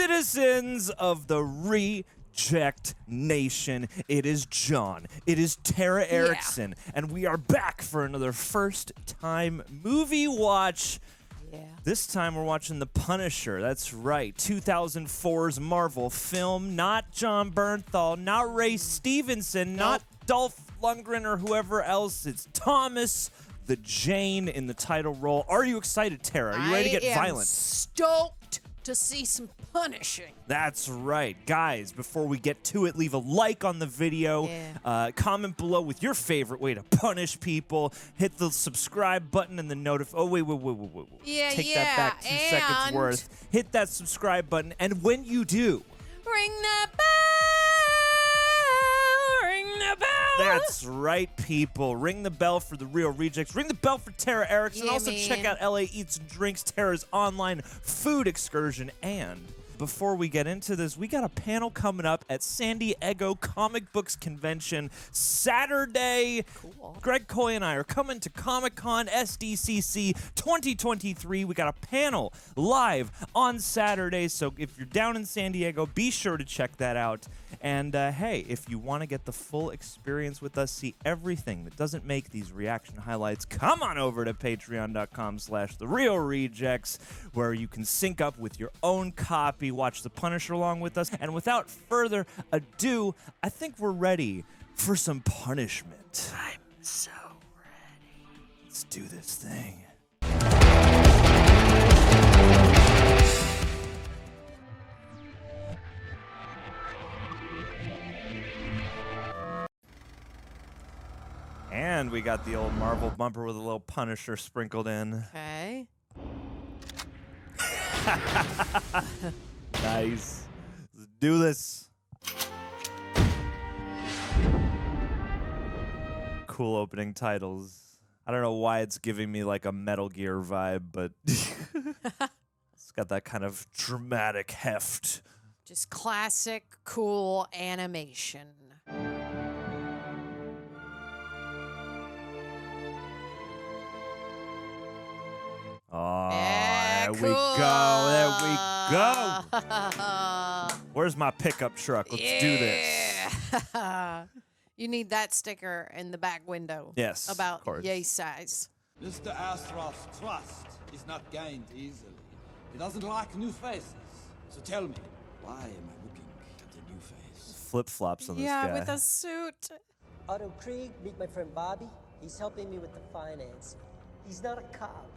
Citizens of the Reject Nation, it is John, it is Tara Erickson, and we are back for another first-time movie watch. Yeah. This time we're watching The Punisher. That's right, 2004's Marvel film. Not John Bernthal, not Ray Stevenson, not Dolph Lundgren or whoever else. It's Thomas the Jane in the title role. Are you excited, Tara? Are you ready to get violent? I'm stoked to see some punishing. That's right. Guys, before we get to it, leave a like on the video. Yeah. Comment below with your favorite way to punish people. Hit the subscribe button and the Oh, wait. Yeah, Take that back 2 seconds worth. Hit that subscribe button. And when you do, Ring the bell. Ring the bell. that's right, people. Ring the bell for the Real Rejects. Ring the bell for Tara Erickson. Yeah, also, man. check out LA Eats and Drinks, Tara's online food excursion. And before we get into this, we got a panel coming up at San Diego Comic Books Convention Saturday. Cool. Greg Coy and I are coming to Comic-Con SDCC 2023. We got a panel live on Saturday, so if you're down in San Diego, be sure to check that out. And hey, if you want to get the full experience with us, see everything that doesn't make these reaction highlights, come on over to patreon.com/therealrejects, where you can sync up with your own copy, watch The Punisher along with us. And without further ado, I think we're ready for some punishment. I'm so ready. Let's do this thing. And we got the old Marvel bumper with a little Punisher sprinkled in. Okay. Nice. Let's do this. Cool opening titles. I don't know why it's giving me like a Metal Gear vibe, but it's got that kind of dramatic heft. Just classic, cool animation. Oh, Yeah, there cool. we go. There we go. Where's my pickup truck? Let's do this. You need that sticker in the back window. Yes, About of course. yay size. Mr. Ashraf's trust is not gained easily. He doesn't like new faces. So tell me, why am I looking at a new face? Flip-flops on this Yeah, guy. with a suit. Otto Krieg, meet my friend Bobby. He's helping me with the finance. He's not a cop.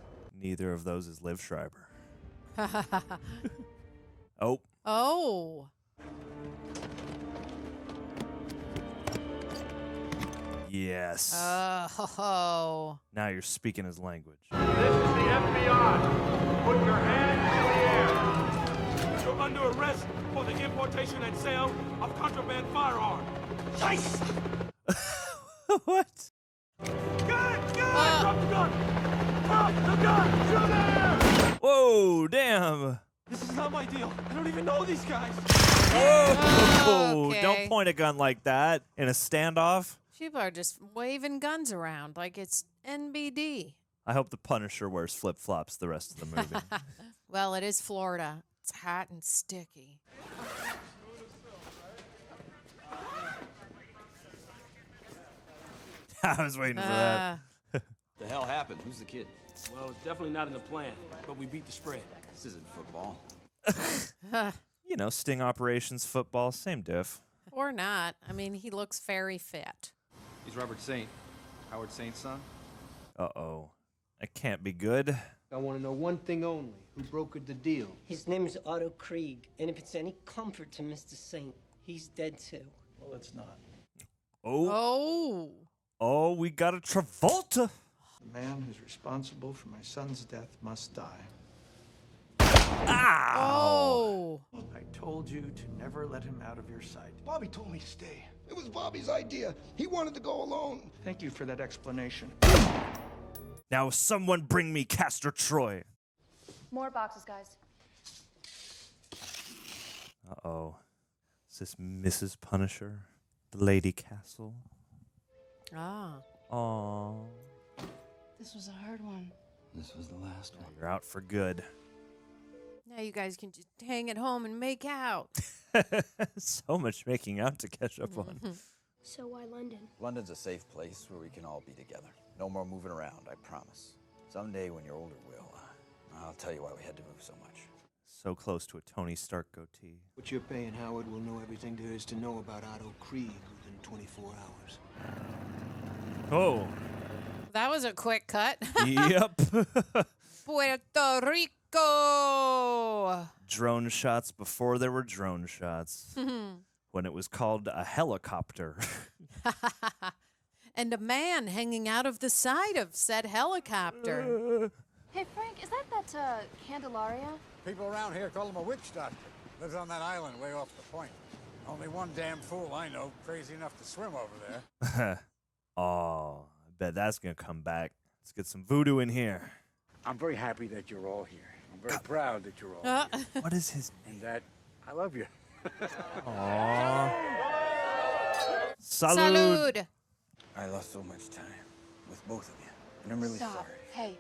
Neither of those is Liv Schreiber. Oh. Oh. Yes. Oh. Now you're speaking his language. This is the FBI. Put your hands in the air. You're under arrest for the importation and sale of contraband firearms. Scheiss! What? Gun! Drop the gun! Drop the gun! Shoot him! Whoa, damn. This is not my deal. I don't even know these guys. Whoa. Okay. Don't point a gun like that in a standoff. People are just waving guns around like it's NBD. I hope the Punisher wears flip-flops the rest of the movie. Well, it is Florida. It's hot and sticky. I was waiting for that. The hell happened? Who's the kid? Well, it's definitely not in the plan, but we beat the spread. This isn't football. You know, sting operations, football, same diff. Or not. I mean, he looks very fit. He's Robert Saint, Howard Saint's son. Uh-oh. That can't be good. I want to know one thing only. Who brokered the deal? His name is Otto Krieg, and if it's any comfort to Mr. Saint, he's dead too. Well, it's not. Oh. Oh. We got a Travolta. The man who's responsible for my son's death must die. Ow. Oh. I told you to never let him out of your sight. Bobby told me to stay. It was Bobby's idea. He wanted to go alone. Thank you for that explanation. Now someone bring me Castor Troy. More boxes, guys. Uh-oh. Is this Mrs. Punisher? The Lady Castle? Ah. Aww. This was a hard one. This was the last one. You're out for good. Yeah, Now you guys can just hang at home and make out. So much making out to catch up on. So why London? London's a safe place where we can all be together. No more moving around, I promise. Someday when you're older, I'll tell you why we had to move so much. So close to a Tony Stark goatee. What you're paying Howard will know everything there is to know about Otto Krieg within 24 hours. Oh. That was a quick cut. Yep. Puerto Rico. Drone shots before there were drone shots. When it was called a helicopter. And a man hanging out of the side of said helicopter. Hey, Frank, is that Candelaria? People around here call him a witch doctor. Lives on that island way off the point. Only one damn fool I know crazy enough to swim over there. Oh, I bet that's going to come back. Let's get some voodoo in here. I'm very happy that you're all here. I'm very proud that you're all here. What is his name? And that I love you. Aww. Salud. Salud. I lost so much time with both of you, and I'm really Stop. sorry. Hey.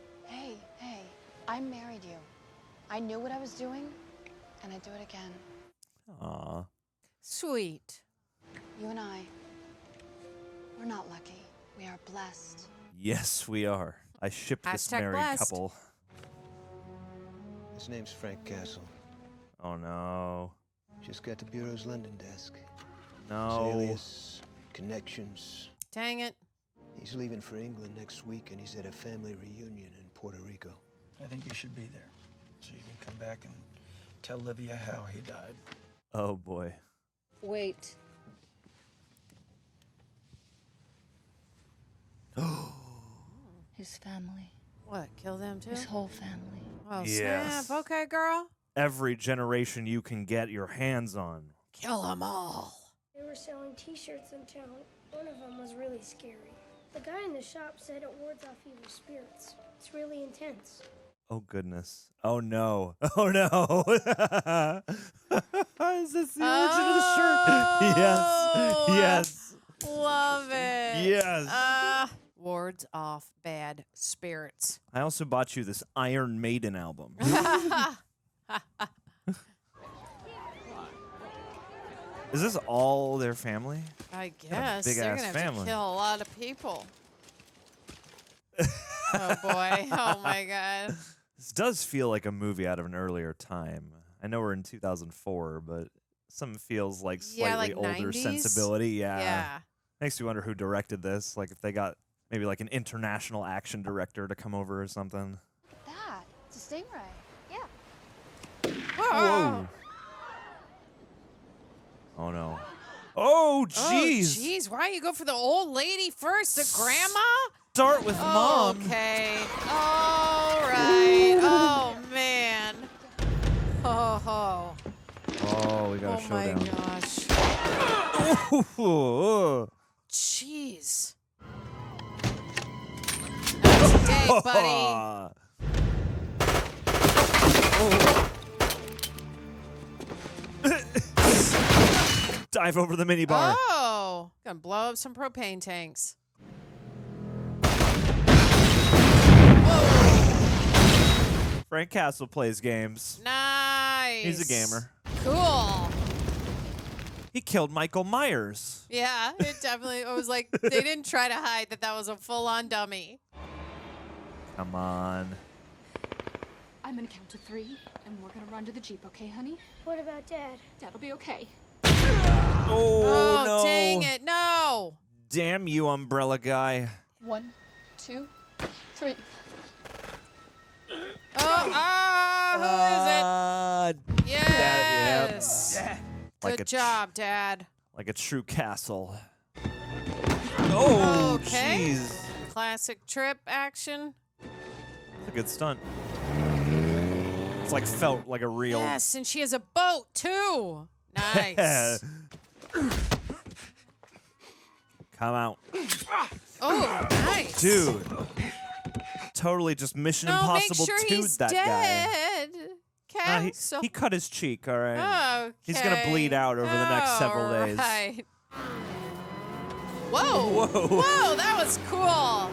I married you. I knew what I was doing, and I'd do it again. Aw. Sweet. You and I, we're not lucky. We are blessed. Yes, we are. I shipped this Hashtag married blessed. couple. His name's Frank Castle. Oh, no. Just got the Bureau's London desk. No. His alias, connections. Dang it. He's leaving for England next week, and he's at a family reunion in Puerto Rico. I think you should be there, so you can come back and tell Livia how he died. Oh, boy. Wait. His family. What, kill them too? His whole family. Oh, Yes. snap. Okay, girl. Every generation you can get your hands on. Kill them all. They were selling t-shirts in town. One of them was really scary. The guy in the shop said it wards off evil spirits. It's really intense. Oh, goodness. Oh, no. Oh, no. Is this the origin of the shirt? Yes. Yes. Love it. Yes. Wards off bad spirits. I also bought you this Iron Maiden album. Is this all their family? I guess. They're big-ass going to have family. to kill a lot of people. Oh, boy. Oh, my God. This does feel like a movie out of an earlier time. I know we're in 2004, but some feels like slightly like older 90s? sensibility. Yeah. Makes me wonder who directed this. Like if they got maybe like an international action director to come over or something. That. It's a stingray. Yeah. Whoa. Oh, no. Oh, jeez. Oh, jeez. Why you go for the old lady first? The grandma? Start with mom. Okay. All right. Oh, man. Oh, Oh, we got a oh my showdown. gosh. Oh. Jeez. Nice day, buddy. Dive over the minibar. Oh, gonna blow up some propane tanks. Frank Castle plays games. Nice. He's a gamer. Cool. He killed Michael Myers. Yeah, it definitely it was like they didn't try to hide that was a full-on dummy. Come on. I'm gonna count to 3, and we're gonna run to the Jeep, okay, honey? What about Dad? Dad'll be okay. Oh, no. Dang it, no. Damn you, umbrella guy. 1, 2, 3. Who is it? Yes. Like Good a job, Dad. Like a true castle. Oh, Okay. jeez. Classic trip action. That's a good stunt. It's like felt like a real. Yes, and she has a boat too. Nice. Come out. Oh, nice. Dude. Totally just Mission No, Impossible make sure 2 he's that dead. guy. Castle. He cut his cheek, all right? Okay. He's going to bleed out over the next several days. Right. Whoa. Whoa. Whoa, that was cool.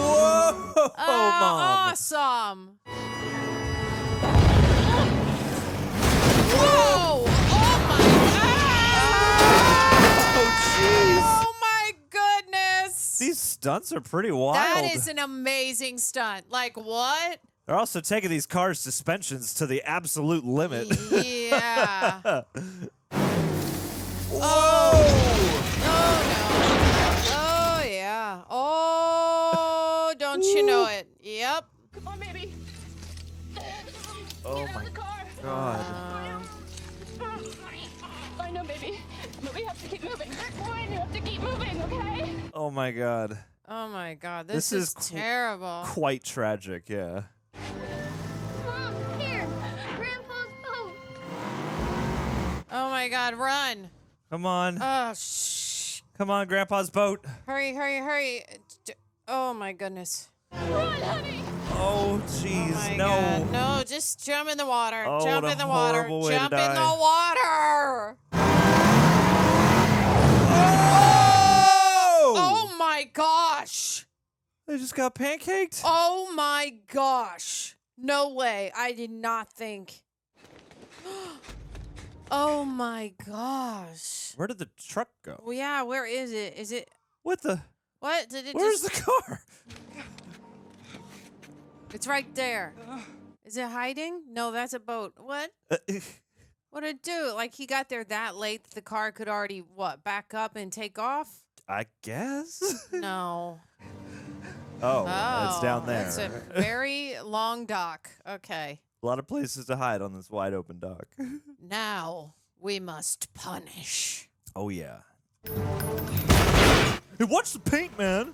Whoa. Mom. Awesome. Whoa! Oh my God! Oh, jeez. Oh my goodness! These stunts are pretty wild. That is an amazing stunt. Like what? They're also taking these cars' suspensions to the absolute limit. Yeah. Whoa! Oh no. Oh yeah. Oh, don't you know it? Yep. Come on, baby. Oh my God. I know, baby. But we have to keep moving. You have to keep moving, okay? Oh my God. Oh my God. This is terrible. Quite tragic, yeah. Mom, here. Grandpa's boat. Oh my God, run. Come on. Oh, shh. Come on, Grandpa's boat. Hurry, hurry, hurry. Oh my goodness. Run, honey. Oh, jeez, Oh my no. God. No, just jump in the water. Oh, Jump what a in the water. horrible way to Jump in die. the water. Oh! Oh my gosh. They just got pancaked? Oh my gosh. No way. I did not think. Oh my gosh. Where did the truck go? Well, yeah, where is it? Is it What the? what? Did it Where's just the car? It's right there. Is it hiding? No, that's a boat. What? What did it do? Like he got there that late that the car could already back up and take off? I guess. No. Oh, it's down there. It's a very long dock. Okay. A lot of places to hide on this wide open dock. Now we must punish. Oh, yeah. Hey, watch the paint, man.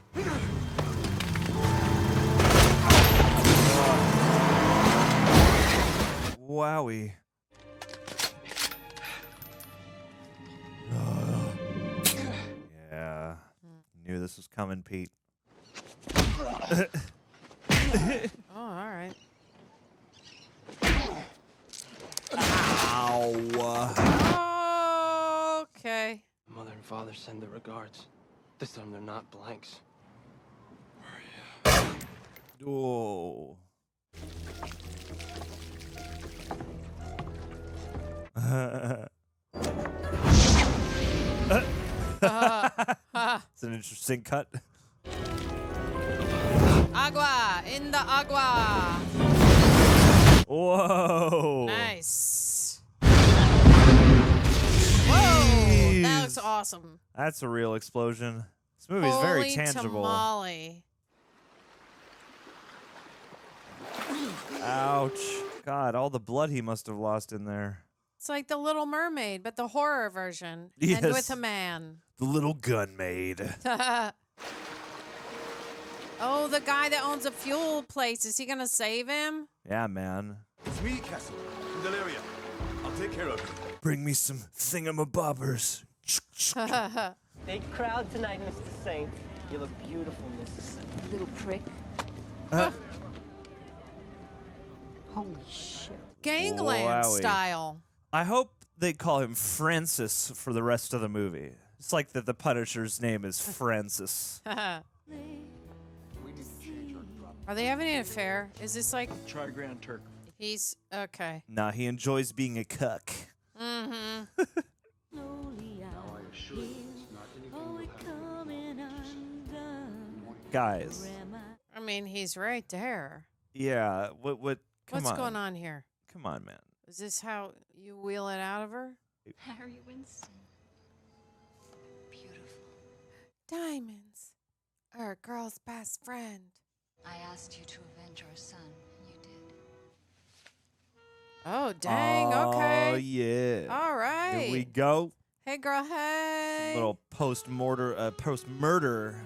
Wowie. Yeah. Knew this was coming, Pete. Oh, all right. Ow. Okay. Mother and father send their regards. This time they're not blanks. Whoa. It's an interesting cut. Agua in the agua. Whoa. Nice. Whoa. That looks awesome. That's a real explosion. This movie is very Holy tangible. tamale. Ouch. God, all the blood he must have lost in there. It's like the Little Mermaid, but the horror version. Yes. And with a man. The little gun maid. Oh, the guy that owns a fuel place. Is he going to save him? Yeah, man. It's me, Castle. In Deliria. I'll take care of it. Bring me some thingamabobbers. Big crowd tonight, Mr. Saint. You look beautiful, Mrs. Saint. Little prick. Holy shit. Gangland Wowie. style. I hope they call him Francis for the rest of the movie. It's like that the Punisher's name is Francis. Are they having an affair? Is this like Try Grand Turk. he's okay? Nah, he enjoys being a cuck. Mm-hmm. Guys. I mean, he's right there. Yeah, come What's on. going on here? Come on, man. Is this how you wheel it out of her? Harry Winston. Beautiful. Diamonds are a girl's best friend. I asked you to avenge our son. You did. Oh, dang. Oh, Okay. yeah. All right. Here we go. Hey, girl. Hey. Little post-murder Post-murder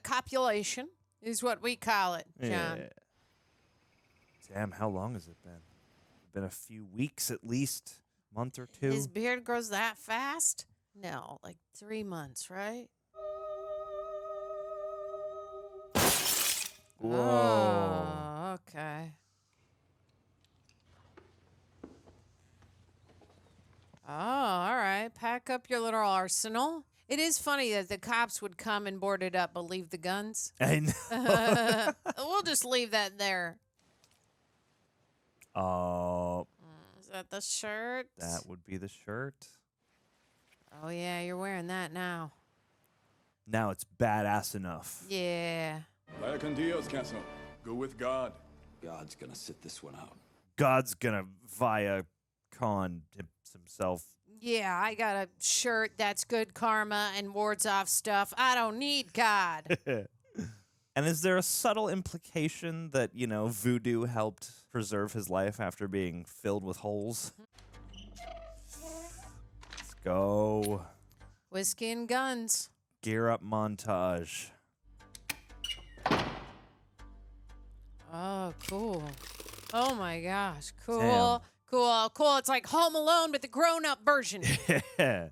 copulation is what we call it, John. Yeah. Damn, how long has it been? Been a few weeks at least, month or two. His beard grows that fast? No, like 3 months, right? Whoa. Oh, okay. Oh, all right. Pack up your little arsenal It is funny that the cops would come and board it up, but leave the guns. I know. We'll just leave that there. Oh. Is that the shirt? That would be the shirt. Oh, yeah, you're wearing that now. Now it's badass enough. Yeah. Vaya con Dios, Castle. Go with God. God's gonna sit this one out. God's gonna via con himself. Yeah, I got a shirt that's good karma and wards off stuff. I don't need God. And is there a subtle implication that, you know, voodoo helped preserve his life after being filled with holes? Let's go. Whiskey and guns. Gear up montage. Oh, cool. Oh, my gosh. Cool. Damn. Cool, cool. It's like Home Alone, but the grown-up version. Yeah.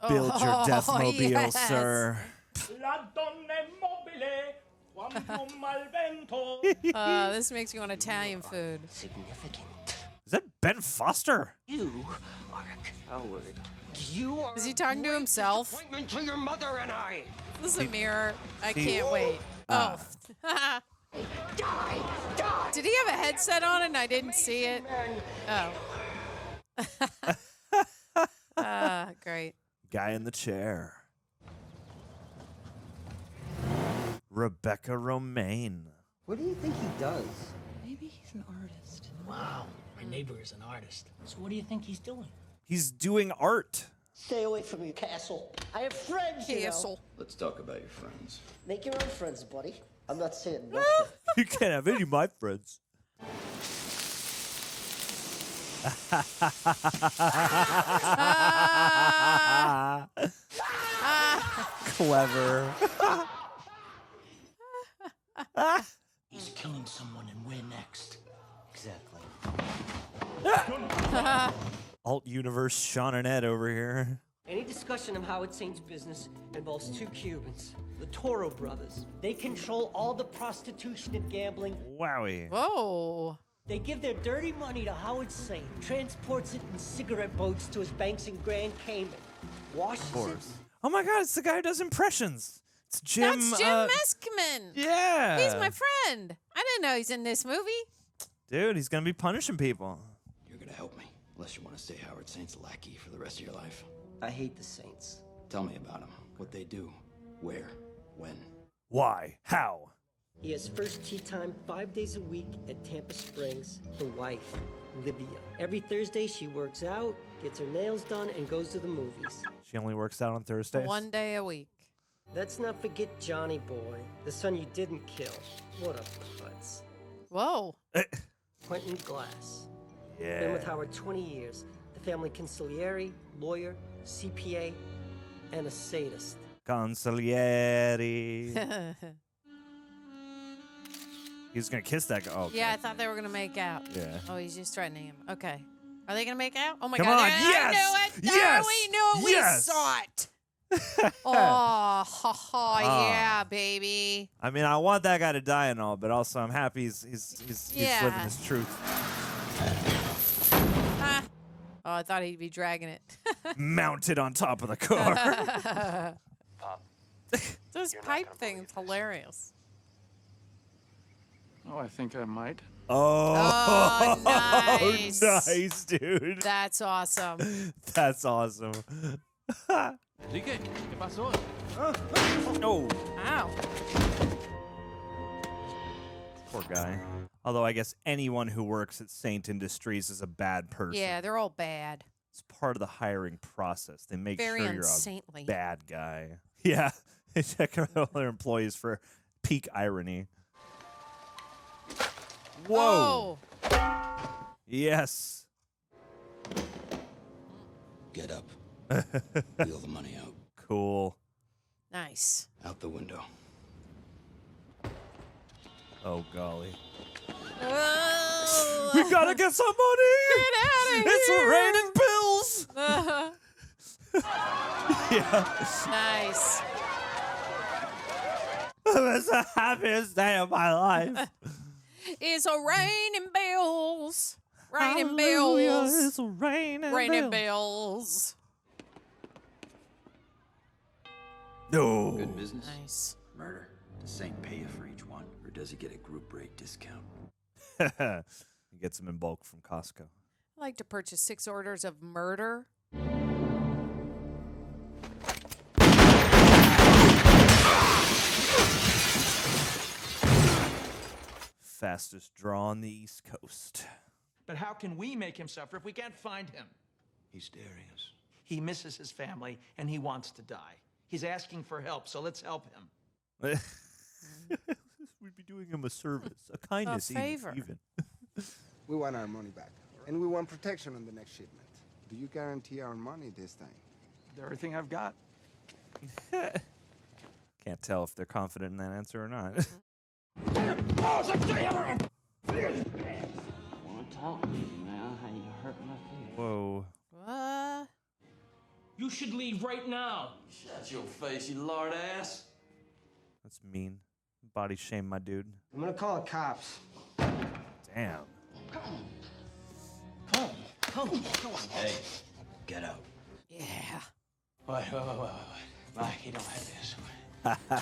Build your Deathmobile, yes. sir. This makes me want Italian food. Significant. Is that Ben Foster? You are a coward. You are Is he talking to himself? disappointment to your mother and I. This is a mirror. I See- can't wait. Oh. Did he have a headset on and I didn't see it? Oh. Great. Guy in the chair. Rebecca Romijn. What do you think he does? Maybe he's an artist. Wow, my neighbor is an artist. So what do you think he's doing? He's doing art. Stay away from your castle. I have friends, you know. Castle. Let's talk about your friends. Make your own friends, buddy. I'm not saying nothing. You can't have any of my friends. Clever. He's killing someone and we're next. Exactly. Alt universe Sean and Ed over here. Any discussion of Howard Saint's business involves two Cubans, the Toro brothers. They control all the prostitution and gambling. Wowie. Whoa. They give their dirty money to Howard Saint, transports it in cigarette boats to his banks in Grand Cayman, washes Of course. Oh my god, it's the guy who does impressions. It's Jim. That's Jim Meskman. Yeah. He's my friend. I didn't know he's in this movie. Dude, he's gonna be punishing people. You're gonna help me, unless you want to stay Howard Saint's lackey for the rest of your life. I hate the Saints. Tell me about them. What they do. Where. When. Why? How? He has first tea time 5 days a week at Tampa Springs. The wife, Livia. Every Thursday she works out, gets her nails done, and goes to the movies. She only works out on Thursdays. 1 day a week. Let's not forget Johnny Boy, the son you didn't kill. What a putz. Whoa. Quentin Glass. Yeah. Been with Howard 20 years. The family consigliere, lawyer, CPA, and a sadist. Consigliere. He was gonna kiss that guy. Oh, Yeah, I thought they were going to make out. Yeah. Oh, he's just threatening him. Okay. Are they going to make out? Oh, my Come God. on, I yes! knew it. Yes! Oh, we knew it. Yes! We saw it. Oh, ha, ha, yeah, baby. I mean, I want that guy to die and all, but also I'm happy he's Yeah. living his truth. Ah. Oh, I thought he'd be dragging it. Mounted on top of the car. This pipe thing's hilarious. Oh, I think I might. Oh, nice. nice, dude. That's awesome. That's awesome. Enrique, ¿qué pasó? Oh, Ow. poor guy. Although I guess anyone who works at Saint Industries is a bad person. Yeah, they're all bad. It's part of the hiring process. They make Very sure you're unsaintly. a bad guy. Yeah, they check out all their employees for peak irony. Whoa. Oh. Yes. Get up. Wheel the money out. Cool. Nice. Out the window. Oh, golly. Oh. We gotta get some money! Get outta It's here! raining bills! Yeah. Nice. It's the happiest day of my life. It's a raining bills. Raining Hallelujah, bills. it's raining Raining bills. bills. No. Good business? Nice. Murder. Does Saint pay you for each one, or does he get a group rate discount? He gets them in bulk from Costco. I'd like to purchase 6 orders of murder. Fastest draw on the East Coast. But how can we make him suffer if we can't find him? He's daring us. He misses his family and he wants to die. He's asking for help, so let's help him. We'd be doing him a service, a kindness, favor. even. We want our money back, and we want protection on the next shipment. Do you guarantee our money this time? Everything I've got. Can't tell if they're confident in that answer or not. I want to talk to you now. How you hurt my feelings. Whoa. What? You should leave right now. Shut your face, you lard ass. That's mean. Body shame my dude. I'm gonna call the cops. Damn. Come on. Hey, get out. Yeah. Wait. Mike, you don't have this.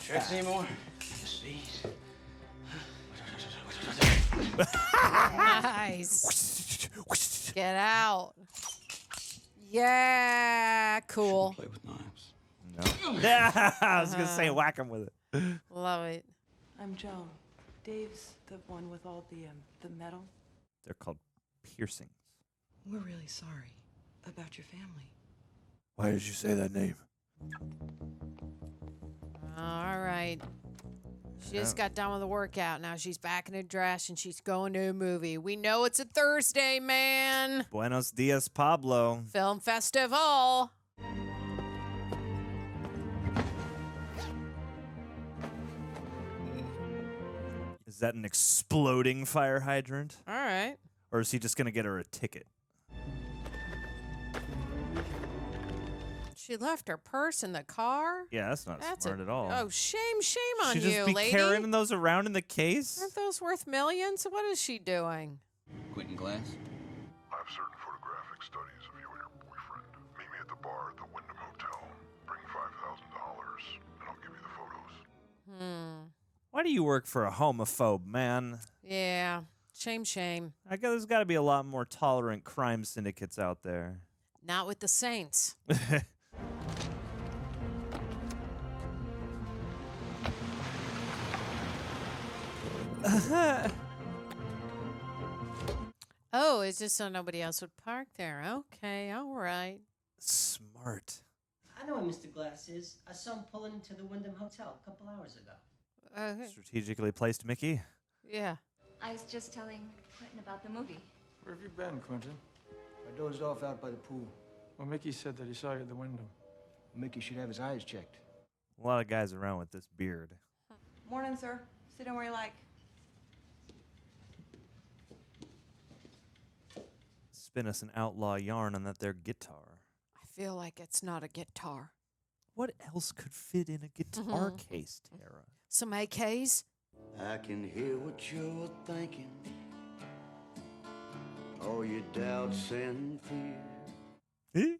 Tricks anymore? Just these. Nice. Get out. Yeah, cool. Play with knives. No. Yeah, I was gonna say whack him with it. Love it. I'm Joan. Dave's the one with all the metal. They're called piercings. We're really sorry about your family. Why did you say that name? All right. She just got done with the workout. Now she's back in a dress and she's going to a movie. We know it's a Thursday, man. Buenos dias, Pablo. Film festival. Is that an exploding fire hydrant? All right. Or is he just gonna get her a ticket? She left her purse in the car. Yeah, that's not smart at all. Oh, shame on She you, just be lady. carrying those around in the case? Aren't those worth millions? What is she doing? Quentin Glass? I have certain photographic studies of you and your boyfriend. Meet me at the bar at the Wyndham Hotel. Bring $5,000, and I'll give you the photos. Why do you work for a homophobe, man? Yeah. Shame. I guess there's got to be a lot more tolerant crime syndicates out there. Not with the Saints. Oh, it's just so nobody else would park there. Okay, all right. Smart. I know where Mr. Glass is. I saw him pulling into the Wyndham Hotel a couple hours ago. Strategically placed Mickey. Yeah. I was just telling Quentin about the movie. Where have you been, Quentin? I dozed off out by the pool. Well, Mickey said that he saw you at the window. Mickey should have his eyes checked. A lot of guys around with this beard. Morning, sir. Sit down where you like. Spin us an outlaw yarn on that their guitar. I feel like it's not a guitar. What else could fit in a guitar case, Tara? Some AKs? I can hear what you're thinking. All your doubts and fears. You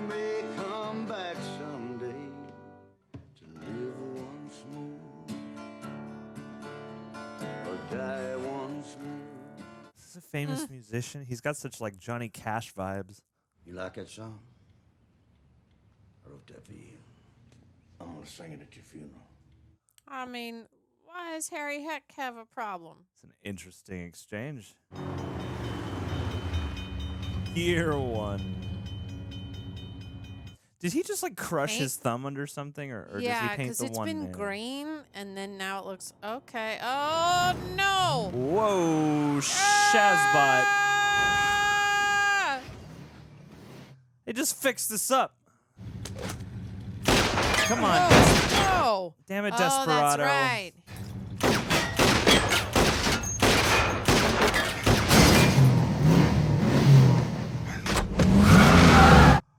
may come back someday to live once more, or die once more. This is a famous musician. He's got such like Johnny Cash vibes. You like that song? I wrote that for you. I'm gonna sing it at your funeral. I mean, why does Harry Heck have a problem? It's an interesting exchange. Year one. Did he just like crush his thumb under something, or does he Yeah, paint because the it's one been nail? green, and then now it looks okay. Oh no! Whoa, Shazbot! They just fixed this up. Come on. No! Damn it, Oh, Desperado. that's right.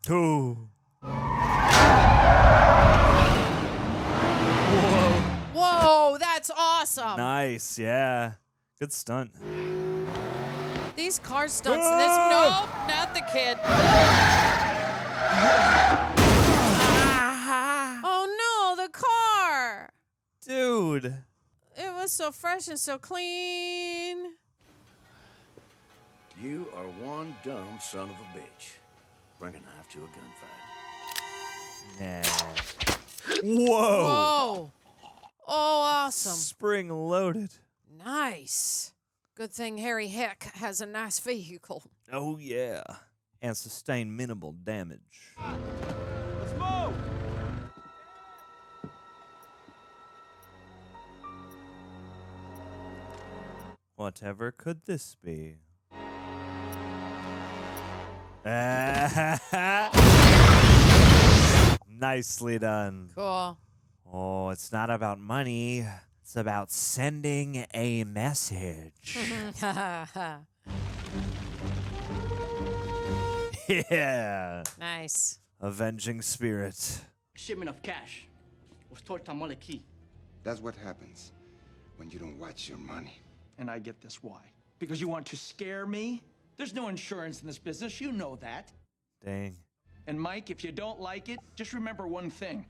Ooh. Whoa, that's awesome. Nice, yeah. Good stunt. These car stunts. Nope, not the kid. Oh no, the car. Dude. It was so fresh and so clean. You are one dumb son of a bitch. Bring a knife to a gunfight. Nah. Whoa. Whoa. Oh, awesome. Spring loaded. Nice. Good thing Harry Heck has a nice vehicle. Oh, yeah. And sustain minimal damage. Let's move! Whatever could this be? Nicely done. Cool. Oh, it's not about money. It's about sending a message. Yeah. Nice. Avenging spirit. Shipment of cash was toward Tamaleki. That's what happens when you don't watch your money. And I get this why. Because you want to scare me? There's no insurance in this business, you know that. Dang. And Mike, if you don't like it, just remember one thing.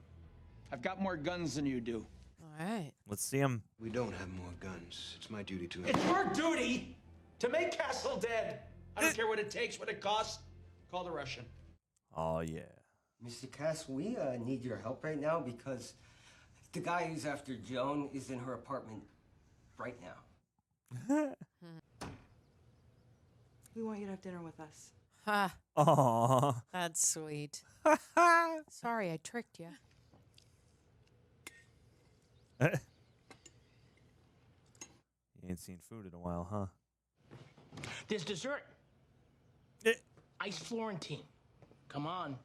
I've got more guns than you do. All right. Let's see him. We don't have more guns. It's my duty to... It's your duty to make Castle dead. I don't care what it takes, what it costs. Call the Russian. Oh, yeah. Mr. Cass, we need your help right now because the guy who's after Joan is in her apartment right now. We want you to have dinner with us. Ha. Aww. That's sweet. Sorry, I tricked you. You ain't seen food in a while, huh? There's dessert. Ice Florentine. Come on.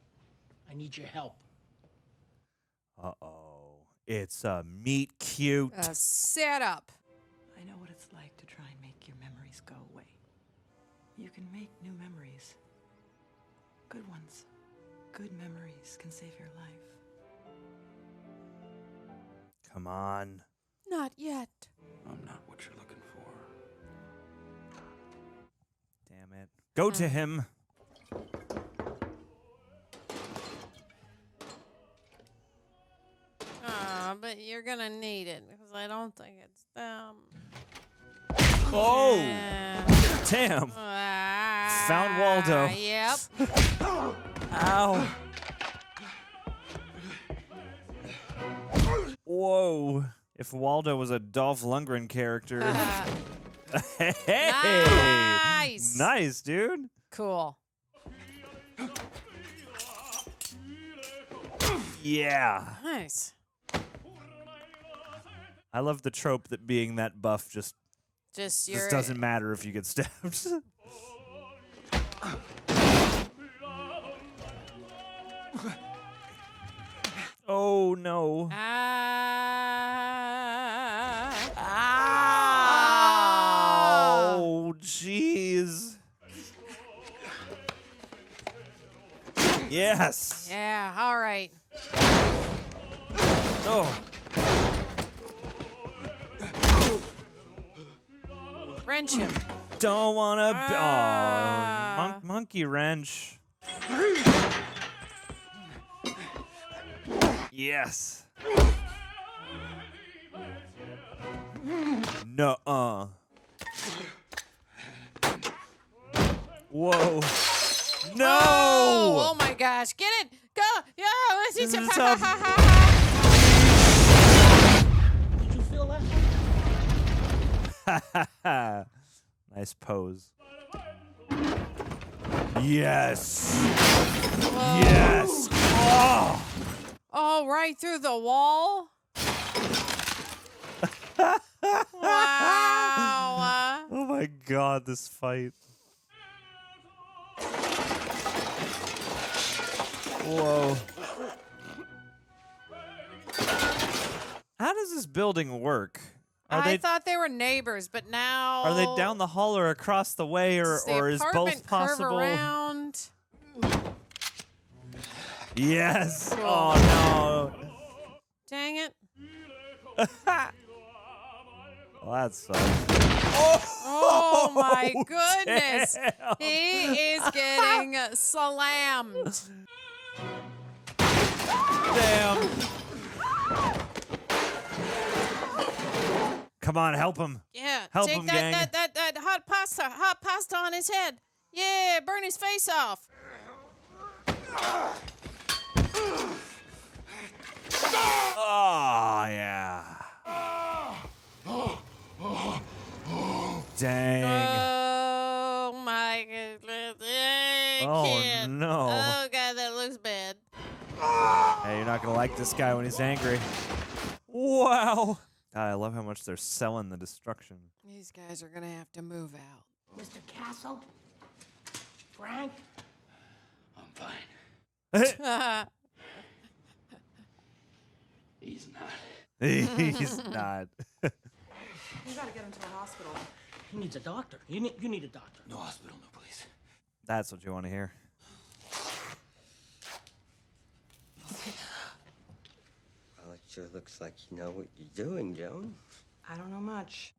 I need your help. Uh-oh. It's a meet cute. Set up. I know what it's like to try and make your memories go away. You can make new memories. Good ones. Good memories can save your life. Come on. Not yet. I'm not what you're looking for. Damn it. Go to him. But you're gonna need it because I don't think it's them. Oh! Yeah. Damn. Found Waldo. Yep. Ow. Whoa. If Waldo was a Dolph Lundgren character. Hey! Nice. Nice, dude. Cool. Yeah. Nice. I love the trope that being that buff just doesn't matter if you get stabbed. Oh no. Oh jeez. Yes. Yeah, all right. Oh. Wrench him. Don't wanna be monkey wrench. Yes. Nuh-uh. Whoa. No! Oh my gosh. Get it. Go. Yeah, let's see some. Did you feel that? Nice pose. Yes. Whoa. Yes. Oh. Oh, right through the wall. Wow. Oh my god, this fight. Whoa. How does this building work? I thought they were neighbors, but now Are they down the hall or across the way, or is both possible? Around? Yes. Cool. Oh no. Dang it. Well, that sucks. Oh my goodness. Damn. He is getting slammed. Damn. Come on, help him. Yeah. Help take him, that, gang. that hot pasta on his head. Yeah, burn his face off. Oh, yeah. Dang. Oh my goodness. Oh, Kid. no. Oh god, that looks bad. Hey, you're not going to like this guy when he's angry. Wow. God, I love how much they're selling the destruction. These guys are gonna have to move out. Mr. Castle? Frank? I'm fine. He's not. He's not. You gotta get him to the hospital. He needs a doctor. You need a doctor. No hospital, no police. That's what you want to hear. Well, it sure looks like you know what you're doing, Joan. I don't know much.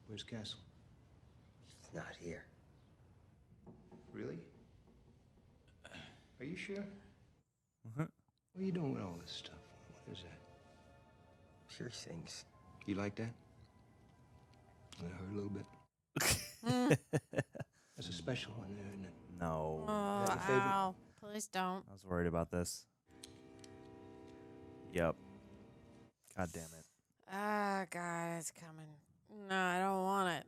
Where's Castle? He's not here. Really? Are you sure? What are you doing with all this stuff? What is that? Piercings. You like that? That hurt a little bit. There's a special one there, isn't it? No. Oh, That your favorite? ow. Please don't. I was worried about this. Yep. God damn it. Ah, God, it's coming. No, I don't want it.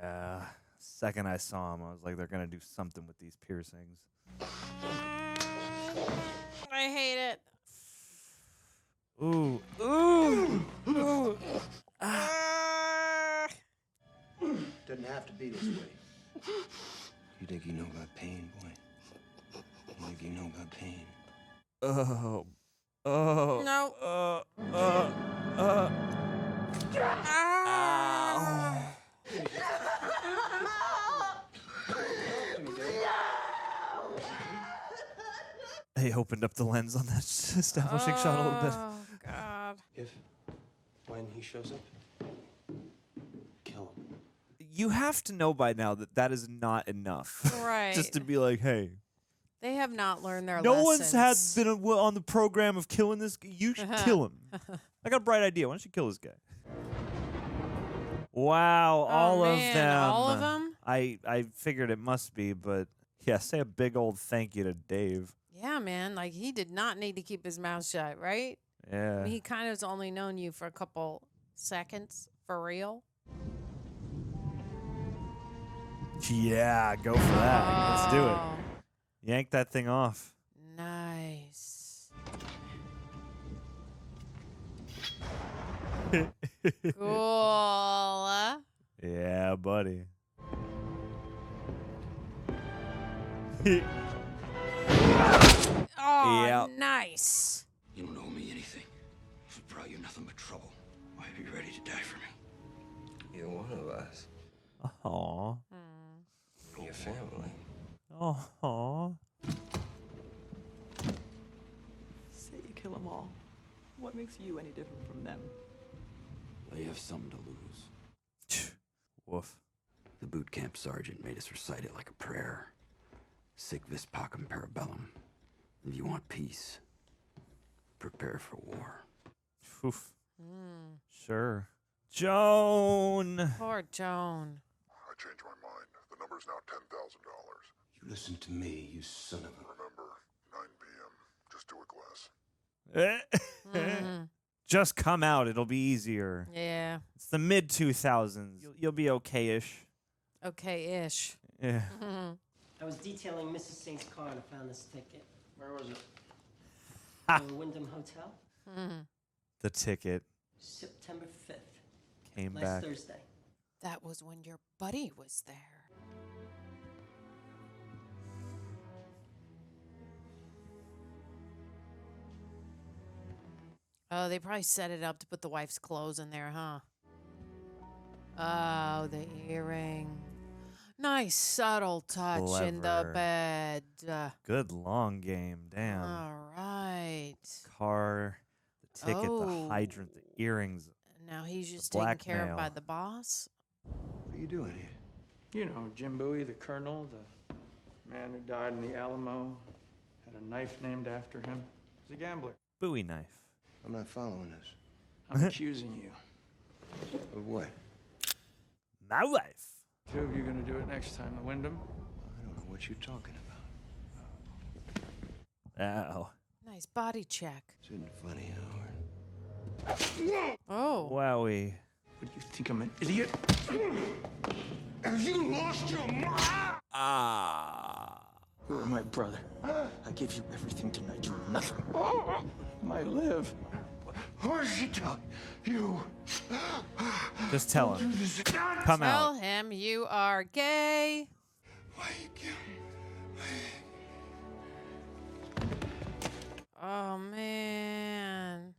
Yeah. Second I saw him, I was like, they're going to do something with these piercings. I hate it. Ooh. Ooh. Ooh. Doesn't have to be this way. You think you know about pain, boy? You think you know about pain? Oh. Oh. No. Ow. They opened up the lens on that establishing shot a little bit. Oh, God. When he shows up, kill him. You have to know by now that that is not enough. Right. Just to be like, hey. They have not learned their No lessons. one's been on the program of killing this guy. You should kill him. I got a bright idea. Why don't you kill this guy? Wow, all of man, them. all of 'em? I figured it must be, but yeah, say a big old thank you to Dave. Yeah, man. Like, he did not need to keep his mouth shut, right? Yeah. I mean, he kind of has only known you for a couple seconds, for real. Yeah, go for that. Let's do it. Yank that thing off. Nice. Cool. Yeah, buddy. Oh, Yep. nice. You don't owe me anything. I've brought you nothing but trouble. Why are you ready to die for me? You're one of us. Aw. Your family. Aw. Say you kill them all. What makes you any different from them? They have something to lose. Woof. The boot camp sergeant made us recite it like a prayer. Sic vis pacem parabellum. If you want peace, prepare for war. Oof. Sure. Joan. Poor Joan. I changed my mind. The number's now $10,000. You listen to me, you son of a... Remember, 9 p.m. Just do a glass. Just come out. It'll be easier. Yeah. It's the mid 2000s. You'll be okay-ish. Okay-ish. Yeah. I was detailing Mrs. Saint's car and I found this ticket. Where was it? The Wyndham Hotel. The ticket September 5th. came Last back. Thursday. That was when your buddy was there. Oh, they probably set it up to put the wife's clothes in there, huh? Oh, the earring. Nice subtle touch in the Clever. bed. Good long game. Damn. All right. Car, the ticket, Oh. the hydrant, the earrings. Now he's just taken care of by blackmail. the boss. What are you doing here? You know, Jim Bowie, the colonel, the man who died in the Alamo, had a knife named after him. He's a gambler. Bowie knife. I'm not following this. I'm accusing you. Of what? My wife. Two of you gonna do it next time, the Wyndham? I don't know what you're talking about. Ow. Nice body check. Isn't it funny, Howard? Oh. Wowie. What, you think I'm an idiot? Have you lost your mind? You were my brother. I gave you everything tonight. You were nothing. My live. What did she tell you? Just tell him. Come Tell out. him you are gay. Why you kill me? Oh, man.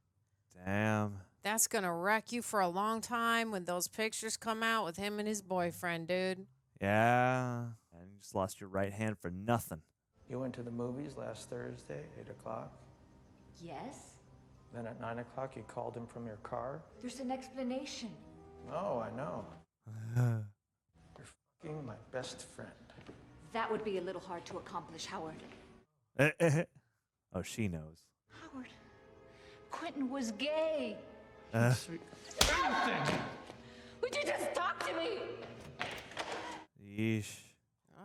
Damn. That's going to wreck you for a long time when those pictures come out with him and his boyfriend, dude. Yeah. And you just lost your right hand for nothing. You went to the movies last Thursday, 8 o'clock. Yes? Then at 9 o'clock, you called him from your car. There's an explanation. Oh, I know. You're fucking my best friend. That would be a little hard to accomplish, Howard. Oh, she knows. Howard, Quentin was gay. Anything. Would you just talk to me? Yeesh.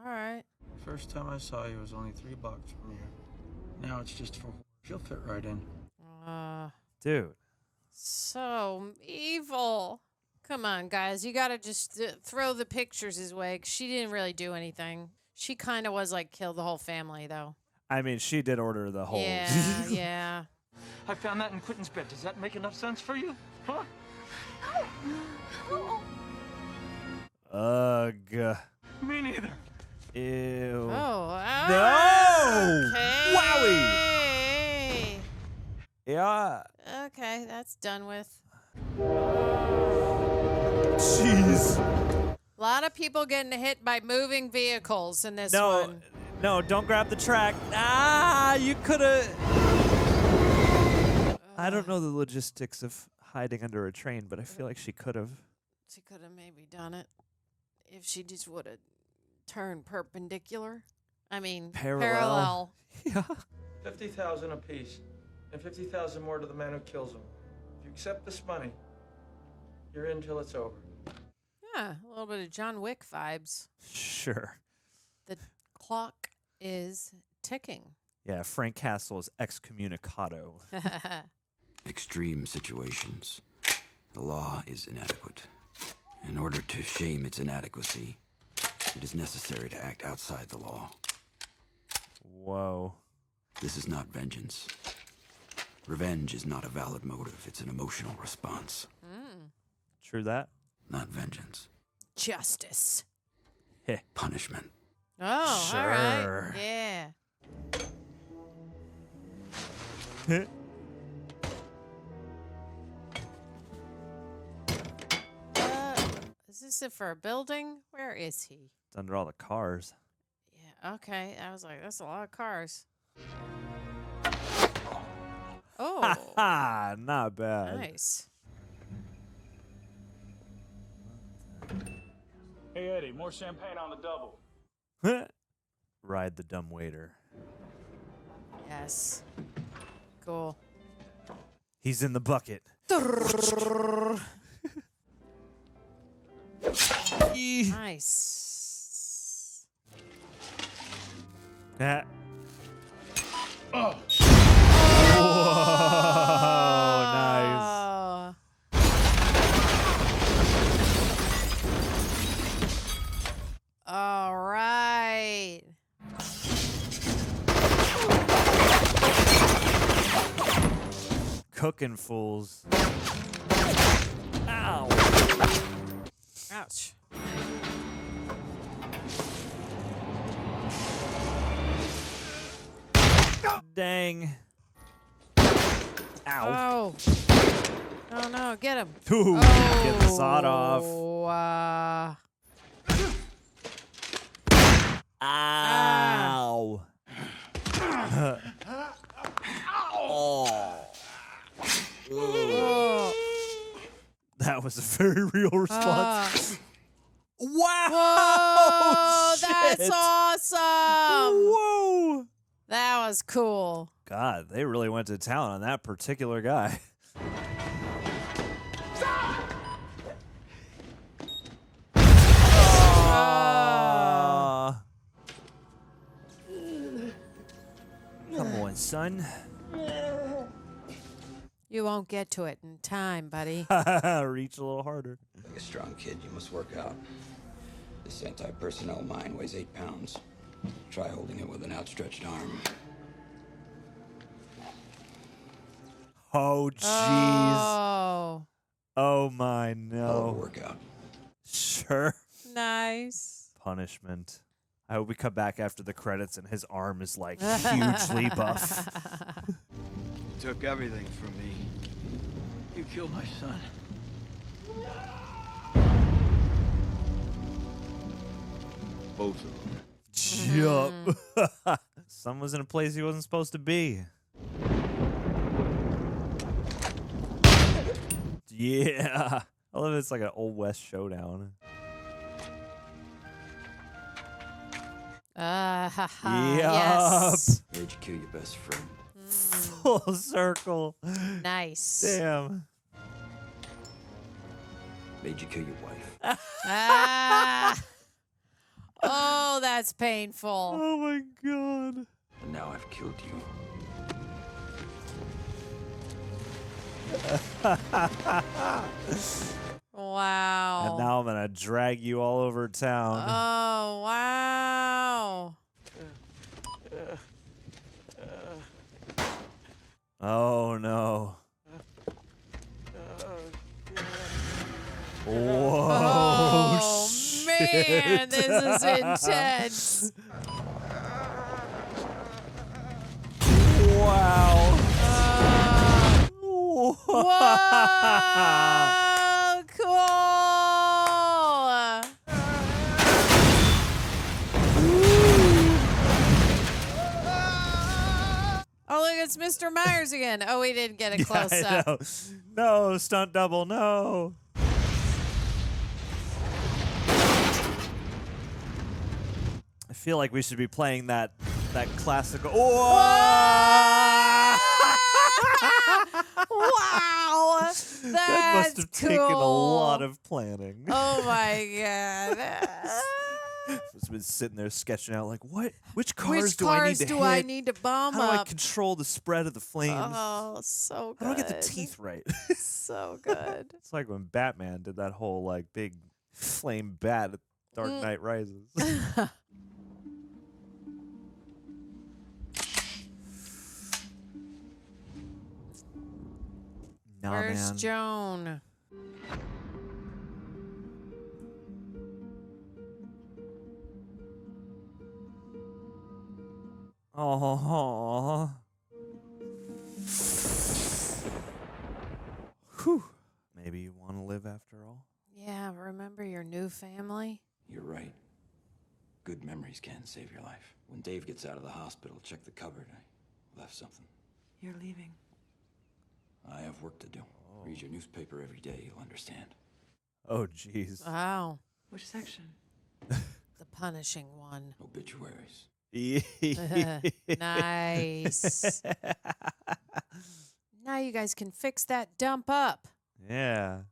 All right. First time I saw you was only $3 from you. Now it's just for she'll fit right in. Dude. So evil. Come on, guys. You got to just throw the pictures his way. 'Cause she didn't really do anything. She kind of was like, kill the whole family, though. I mean, she did order the whole. Yeah, yeah. I found that in Quentin's bed. Does that make enough sense for you? Huh? Ugh. Me neither. Ew. Oh, No! okay. Wowie! Yeah. Okay, that's done with. Jeez. A lot of people getting hit by moving vehicles in this No, one. no, don't grab the track. You could have. I don't know the logistics of hiding under a train, but I feel like she could have. She could have maybe done it if she just would have turned perpendicular. I mean, parallel. Yeah. 50,000 apiece, and 50,000 more to the man who kills him. If you accept this money, you're in till it's over. Yeah, a little bit of John Wick vibes. Sure. The clock is ticking. Yeah, Frank Castle is excommunicado. Extreme situations. The law is inadequate. In order to shame its inadequacy, it is necessary to act outside the law. Whoa. This is not vengeance. Revenge is not a valid motive. It's an emotional response. True that. Not vengeance. Justice. Punishment. Oh, Sure. all right. Yeah. Is this it for a building? Where is he? It's under all the cars. Yeah, okay. I was like, that's a lot of cars. Oh, Ha! Not bad. nice. Hey, Eddie, more champagne on the double. Ride the dumb waiter. Yes. Cool. He's in the bucket. Nice. Ah. Oh. Whoa, nice. All right. Cooking fools. Ow. Ouch. Dang. Ow. Oh. Oh no, get him. Ooh, Oh, get the sawed off. Ow. Oh. That was a very real response. Wow! Whoa, that's shit. awesome! Whoa! That was cool. God, they really went to town on that particular guy. Come on, son. You won't get to it in time, buddy. Reach a little harder. Like a strong kid, you must work out. This anti-personnel mine weighs 8 pounds. Try holding it with an outstretched arm. Oh, jeez. Oh. Oh, my, no. Workout. Sure. Nice. Punishment. I hope we come back after the credits and his arm is, like, hugely buff. You took everything from me. You killed my son. Both of them. Yup. Son was in a place he wasn't supposed to be. Yeah. I love it. It's like an Old West showdown. Yes. Where'd you kill your best friend? Full circle. Nice. Damn. Made you kill your wife. Oh, that's painful. Oh my god. And now I've killed you. Wow. And now I'm gonna drag you all over town. Oh, wow. Oh no. Whoa. Oh, shit. man, this is intense. Wow. Whoa, cool. Oh, look, it's Mr. Myers again. Oh, we didn't get a close up. No, stunt double, no. I feel like we should be playing that classical. Whoa! Wow, that's that must have cool. taken a lot of planning. Oh my god. It's been sitting there sketching out like, what? Which cars do I need to hit? I need to bomb How do I up? control the spread of the flames? Oh, so good. How do I get the teeth right? So good. It's like when Batman did that whole like big flame bat at Dark Knight Rises. Nah, Where's man. Joan? Oh. Whew. Maybe you want to live after all? Yeah, remember your new family? You're right. Good memories can save your life. When Dave gets out of the hospital, check the cupboard. I left something. You're leaving. I have work to do. Read your newspaper every day, you'll understand. Oh, jeez. Wow. Which section? The punishing one. Obituaries. Nice. Now you guys can fix that dump up. Yeah.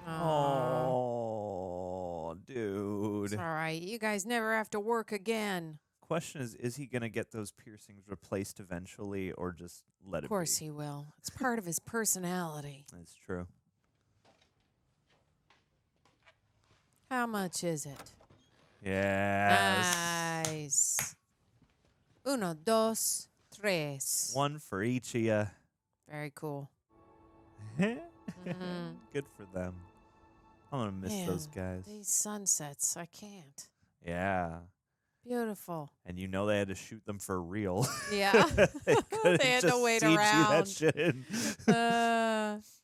Oh, dude. It's all right. You guys never have to work again. Question is he going to get those piercings replaced eventually or just let it be? Of course he will. It's part of his personality. That's true. How much is it? Yes. Nice. Uno, dos, tres. One for each of you. Very cool. Good for them. I'm going to miss Man, those guys. These sunsets, I can't. Yeah. Beautiful. And you know they had to shoot them for real. Yeah. They couldn't They had to just wait CG around. that shit in.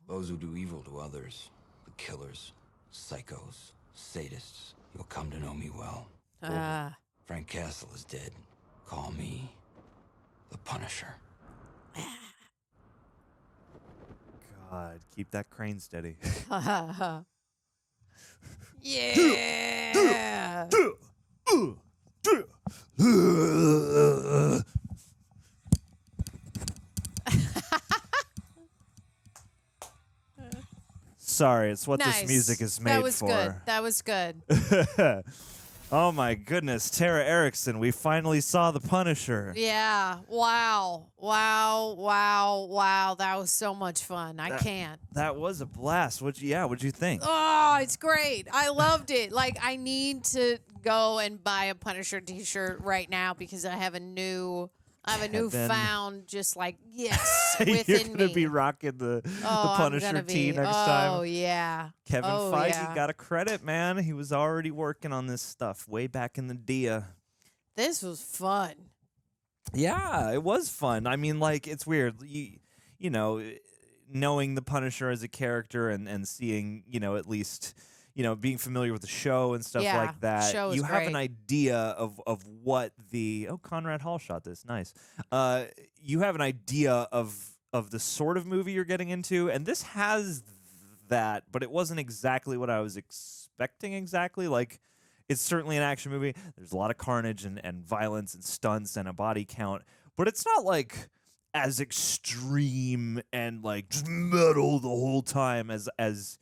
Those who do evil to others, the killers, psychos, sadists, you'll come to know me well. Frank Castle is dead. Call me the Punisher. God, keep that crane steady. Yeah. Sorry, it's what Nice. this music is made That was for. good. That was good. Oh my goodness, Tara Erickson, we finally saw the Punisher. Yeah. Wow. Wow. Wow. Wow. That was so much fun. I can't. That was a blast. What'd you think? Oh, it's great. I loved it. Like, I need to go and buy a Punisher t-shirt right now because I have a newfound just like yes within You're gonna me. be rocking the I'm Punisher gonna tee be. next time. Oh yeah. Kevin Oh, Feige yeah. got a credit, man. He was already working on this stuff way back in the dia. This was fun. Yeah, it was fun. I mean, like, it's weird. You know, knowing the Punisher as a character and seeing, at least, being familiar with the show and stuff Yeah, like that. show is You have an great. idea of what the Conrad Hall shot this. Nice. You have an idea of the sort of movie you're getting into, and this has that, but it wasn't exactly what I was expecting exactly. Like, it's certainly an action movie. There's a lot of carnage and violence and stunts and a body count, but it's not like as extreme and like just metal the whole time as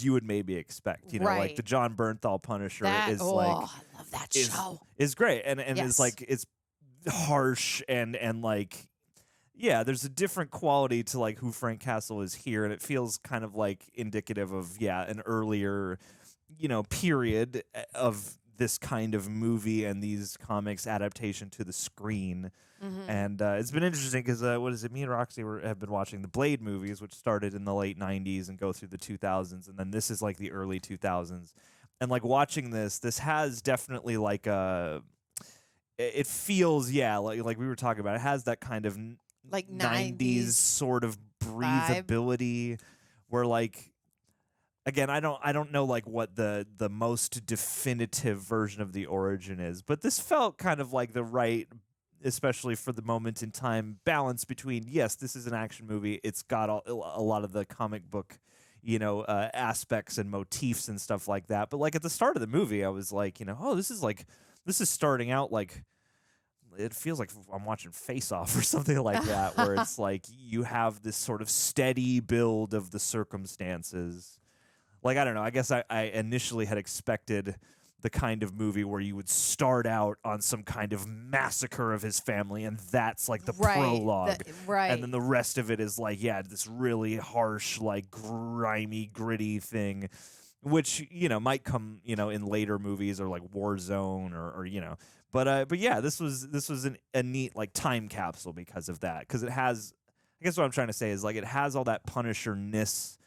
you would maybe expect. Like Right. the John Bernthal Punisher That, is I love that is, show. is great and is Yes. like it's harsh and like yeah, there's a different quality to like who Frank Castle is here, and it feels kind of like indicative of an earlier period of this kind of movie and these comics adaptation to the screen. Mhm. And it's been interesting because what is it? Me and Roxy have been watching the Blade movies, which started in the late '90s and go through the 2000s, and then this is like the early 2000s. And like watching this has definitely like it feels like we were talking about. It has that kind of Like 90s sort of breathability, where like. Again, I don't know like what the most definitive version of the origin is, but this felt kind of like the right, especially for the moment in time, balance between yes, this is an action movie. It's got a lot of the comic book, aspects and motifs and stuff like that. But like at the start of the movie, I was like, this is starting out like. It feels like I'm watching Face Off or something like that, where it's like you have this sort of steady build of the circumstances. Like, I don't know, I guess I initially had expected the kind of movie where you would start out on some kind of massacre of his family, and that's like the prologue. Right. And then the rest of it is like, this really harsh, like grimy, gritty thing, which, might come, in later movies or like Warzone or But yeah, this was a neat like time capsule because of that. Because it has, I guess what I'm trying to say is like it has all that Punisher-ness,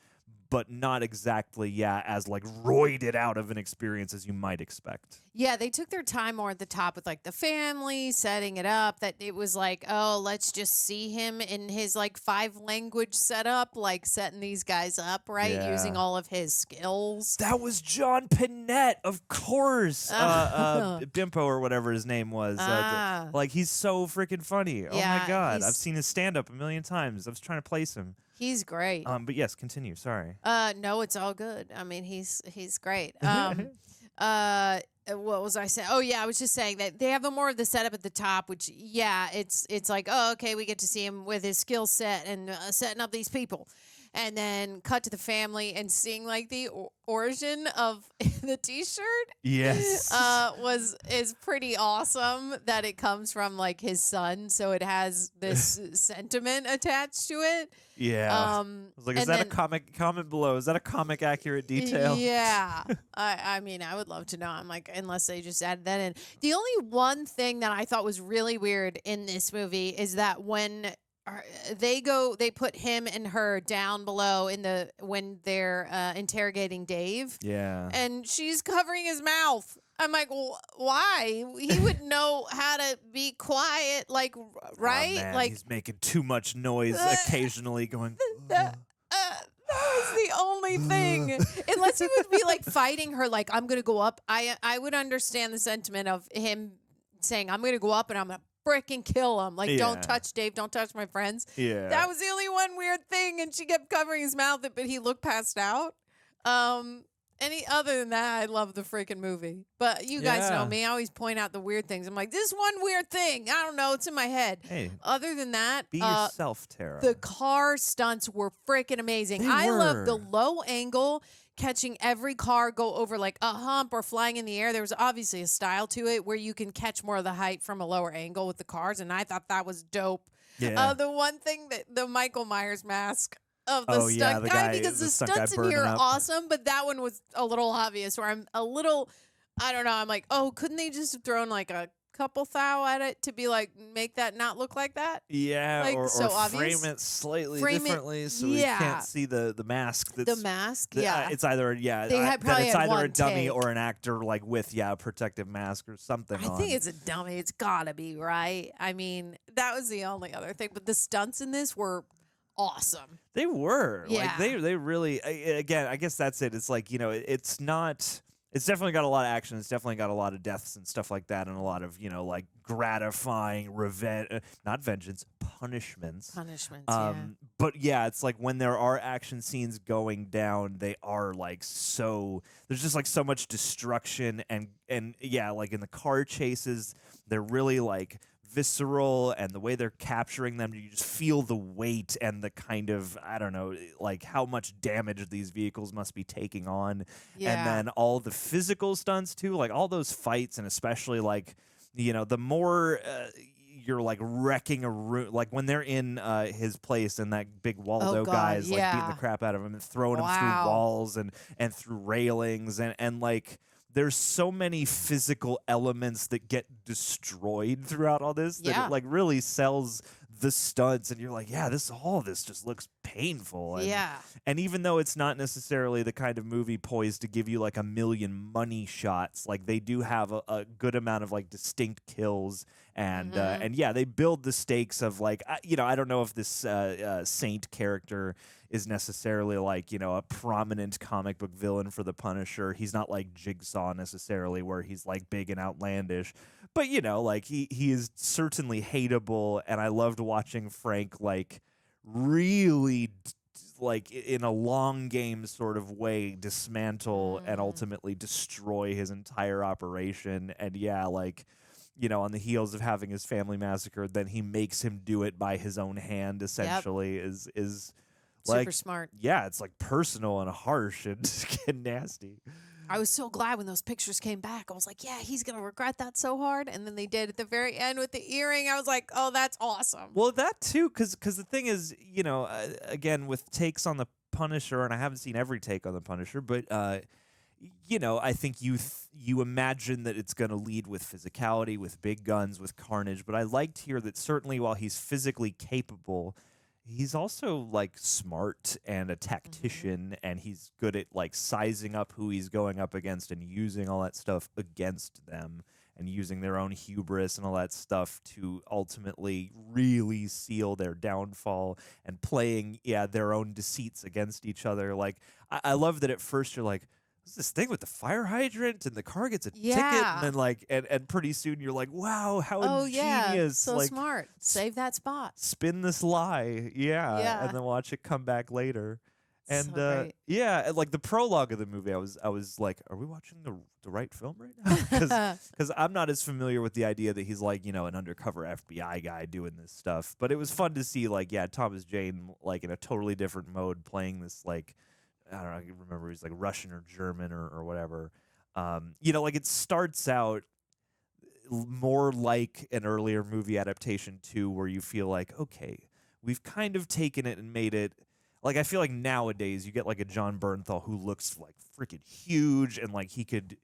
but not exactly, as like roided out of an experience as you might expect. Yeah, they took their time more at the top with like the family, setting it up, that it was like, oh, let's just see him in his like 5-language setup, like setting these guys up, right? Yeah. Using all of his skills. That was John Panette, of course. Bimpo or whatever his name was. Like, he's so freaking funny. Oh Yeah, my God. he's- I've seen his stand-up a million times. I was trying to place him. He's great. But yes, continue. Sorry. No, it's all good. I mean, he's great. What was I saying? Oh yeah, I was just saying that they have more of the setup at the top, which it's like, oh, okay, we get to see him with his skill set and setting up these people, and then cut to the family and seeing like the origin of the T-shirt. Yes. is pretty awesome that it comes from like his son, so it has this sentiment attached to it. Yeah. I was like, is that a comic? Comment below. Is that a comic accurate detail? Yeah. I mean, I would love to know. I'm like, unless they just added that in. The only one thing that I thought was really weird in this movie is that when they put him and her down below when they're interrogating Dave. Yeah. And she's covering his mouth. I'm like, well, why? He would know how to be quiet, like, right? Oh, man, like he's making too much noise occasionally going. That was the only thing. Unless he would be like fighting her, like, I'm going to go up. I would understand the sentiment of him saying, I'm going to go up and I'm going to freaking kill him. Like, don't touch Dave. Don't touch my friends. Yeah. That was the only one weird thing. And she kept covering his mouth, but he looked passed out. Other than that, I love the freaking movie. But you guys know me. I always point out the weird things. I'm like, this one weird thing. I don't know. It's in my head. Hey, other than that, be yourself, Tara. The car stunts were freaking amazing. I love the low angle, catching every car go over like a hump or flying in the air. There was obviously a style to it where you can catch more of the height from a lower angle with the cars, and I thought that was dope. Yeah. The one thing that the Michael Myers mask of the stunt yeah, the guy, because the stunt guy stunts in here burning are up. awesome, but that one was a little obvious where I'm a little, I don't know, I'm like, oh, couldn't they just have thrown like a couple thou at it to be like, make that not look like that? Yeah, Like, or so frame obvious. it slightly Frame it- differently so we can't see the mask. The mask, yeah. It's either, They that probably it's had either a one dummy take. or an actor like with, a protective mask or something I on. think it's a dummy. It's gotta be, right? I mean, that was the only other thing. But the stunts in this were awesome. They were. Yeah. Like, they really, again, I guess that's it. It's like, it's not, it's definitely got a lot of action. It's definitely got a lot of deaths and stuff like that and a lot of, like gratifying revenge, not vengeance, punishments. Punishments, yeah. But yeah, it's like when there are action scenes going down, they are like there's just like so much destruction and yeah, like in the car chases, they're really like visceral, and the way they're capturing them, you just feel the weight and the kind of, I don't know, like how much damage these vehicles must be taking on. Yeah. And then all the physical stunts too, like all those fights, and especially like, the more you're like wrecking a room, like when they're in his place and that big Waldo guy is like beating the crap out of him and throwing him through walls and through railings and like there's so many physical elements that get destroyed throughout all this that it like really sells the stunts, and you're like, yeah, all this just looks painful. And, and even though it's not necessarily the kind of movie poised to give you like a million money shots, like they do have a good amount of like distinct kills, and yeah, they build the stakes of like, I don't know if this Saint character is necessarily like, a prominent comic book villain for the Punisher. He's not like Jigsaw necessarily, where he's like big and outlandish, but like he is certainly hateable, and I loved watching Frank like really like in a long game sort of way dismantle and ultimately destroy his entire operation. And yeah, like, on the heels of having his family massacred, then he makes him do it by his own hand, essentially, is like, super smart. Yeah, it's like personal and harsh and nasty. I was so glad when those pictures came back. I was like, yeah, he's going to regret that so hard. And then they did at the very end with the earring. I was like, oh, that's awesome. Well, that too, because the thing is, again, with takes on the Punisher, and I haven't seen every take on the Punisher, but, I think you imagine that it's going to lead with physicality, with big guns, with carnage. But I liked here that certainly while he's physically capable, he's also like smart and a tactician, and he's good at like sizing up who he's going up against and using all that stuff against them, and using their own hubris and all that stuff to ultimately really seal their downfall, and playing their own deceits against each other. Like I love that at first you're like, this thing with the fire hydrant and the car gets a ticket, and then like and pretty soon you're like, wow, how ingenious, so like, smart. Save that spot. Spin this lie, and then watch it come back later. And and like the prologue of the movie, I was like, are we watching the right film right now? Because I'm not as familiar with the idea that he's like, an undercover FBI guy doing this stuff. But it was fun to see like, Thomas Jane like in a totally different mode playing this like, I don't know, I can remember he's like Russian or German or whatever. Like it starts out more like an earlier movie adaptation too, where you feel like, okay, we've kind of taken it and made it. Like I feel like nowadays you get like a John Bernthal who looks like freaking huge, and like he could,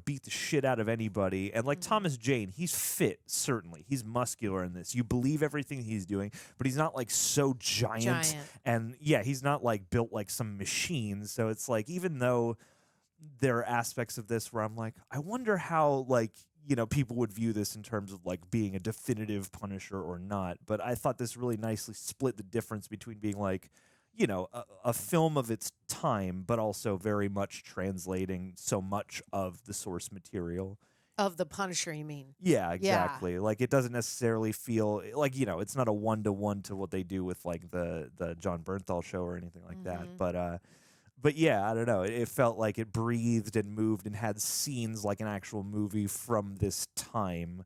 beat the shit out of anybody. And like Thomas Jane, he's fit, certainly. He's muscular in this. You believe everything he's doing, but he's not like so giant. And he's not like built like some machine. So it's like, even though there are aspects of this where I'm like, I wonder how like, people would view this in terms of like being a definitive Punisher or not. But I thought this really nicely split the difference between being like, you know, a film of its time, but also very much translating so much of the source material. Of the Punisher, you mean? Yeah, exactly. Like, it doesn't necessarily feel like, you know, it's not a 1-to-1 to what they do with like the John Bernthal show or anything like that. But yeah, I don't know. It felt like it breathed and moved and had scenes like an actual movie from this time.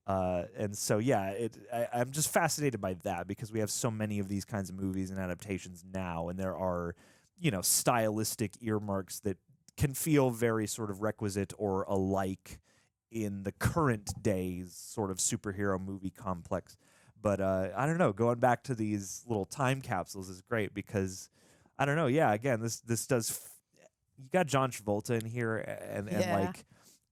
And so, yeah, I'm just fascinated by that because we have so many of these kinds of movies and adaptations now, and there are, you know, stylistic earmarks that can feel very sort of requisite or alike in the current day's sort of superhero movie complex. But I don't know, going back to these little time capsules is great because, I don't know, yeah, again, this does, you got John Travolta in here, and like,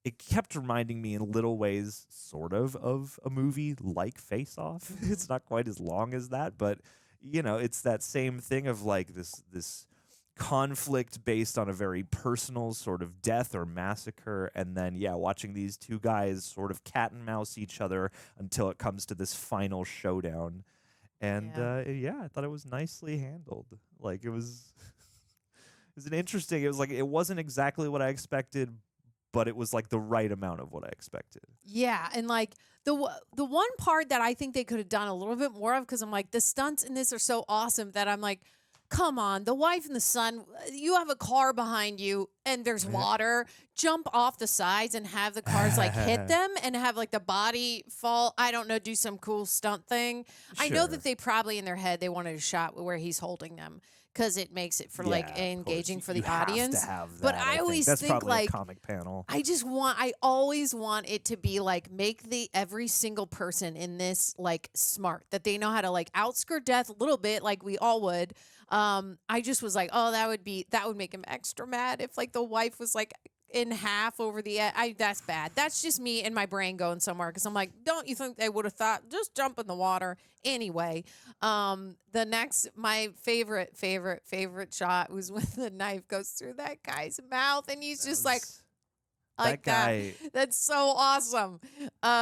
it kept reminding me in little ways sort of a movie like Face Off. It's not quite as long as that, but, you know, it's that same thing of like this conflict based on a very personal sort of death or massacre, and then watching these two guys sort of cat and mouse each other until it comes to this final showdown. And I thought it was nicely handled. Like, it was an interesting, it was like, it wasn't exactly what I expected, but it was like the right amount of what I expected. Yeah, and like the one part that I think they could have done a little bit more of, because I'm like, the stunts in this are so awesome that I'm like, come on, the wife and the son, you have a car behind you and there's water, jump off the sides and have the cars like hit them and have like the body fall. I don't know, do some cool stunt thing. Sure. I know that they probably in their head, they wanted a shot where he's holding them, because it makes it for like engaging for the audience. Have to have that, but I always that's think probably like a comic panel. I always want it to be like, make every single person in this like smart, that they know how to like outskirt death a little bit, like we all would. I just was like, oh, that would make him extra mad if like the wife was like in half over the edge. That's bad. That's just me and my brain going somewhere, because I'm like, don't you think they would have thought, just jump in the water anyway? The next, my favorite shot was when the knife goes through that guy's mouth and he's just like that guy. That's so awesome.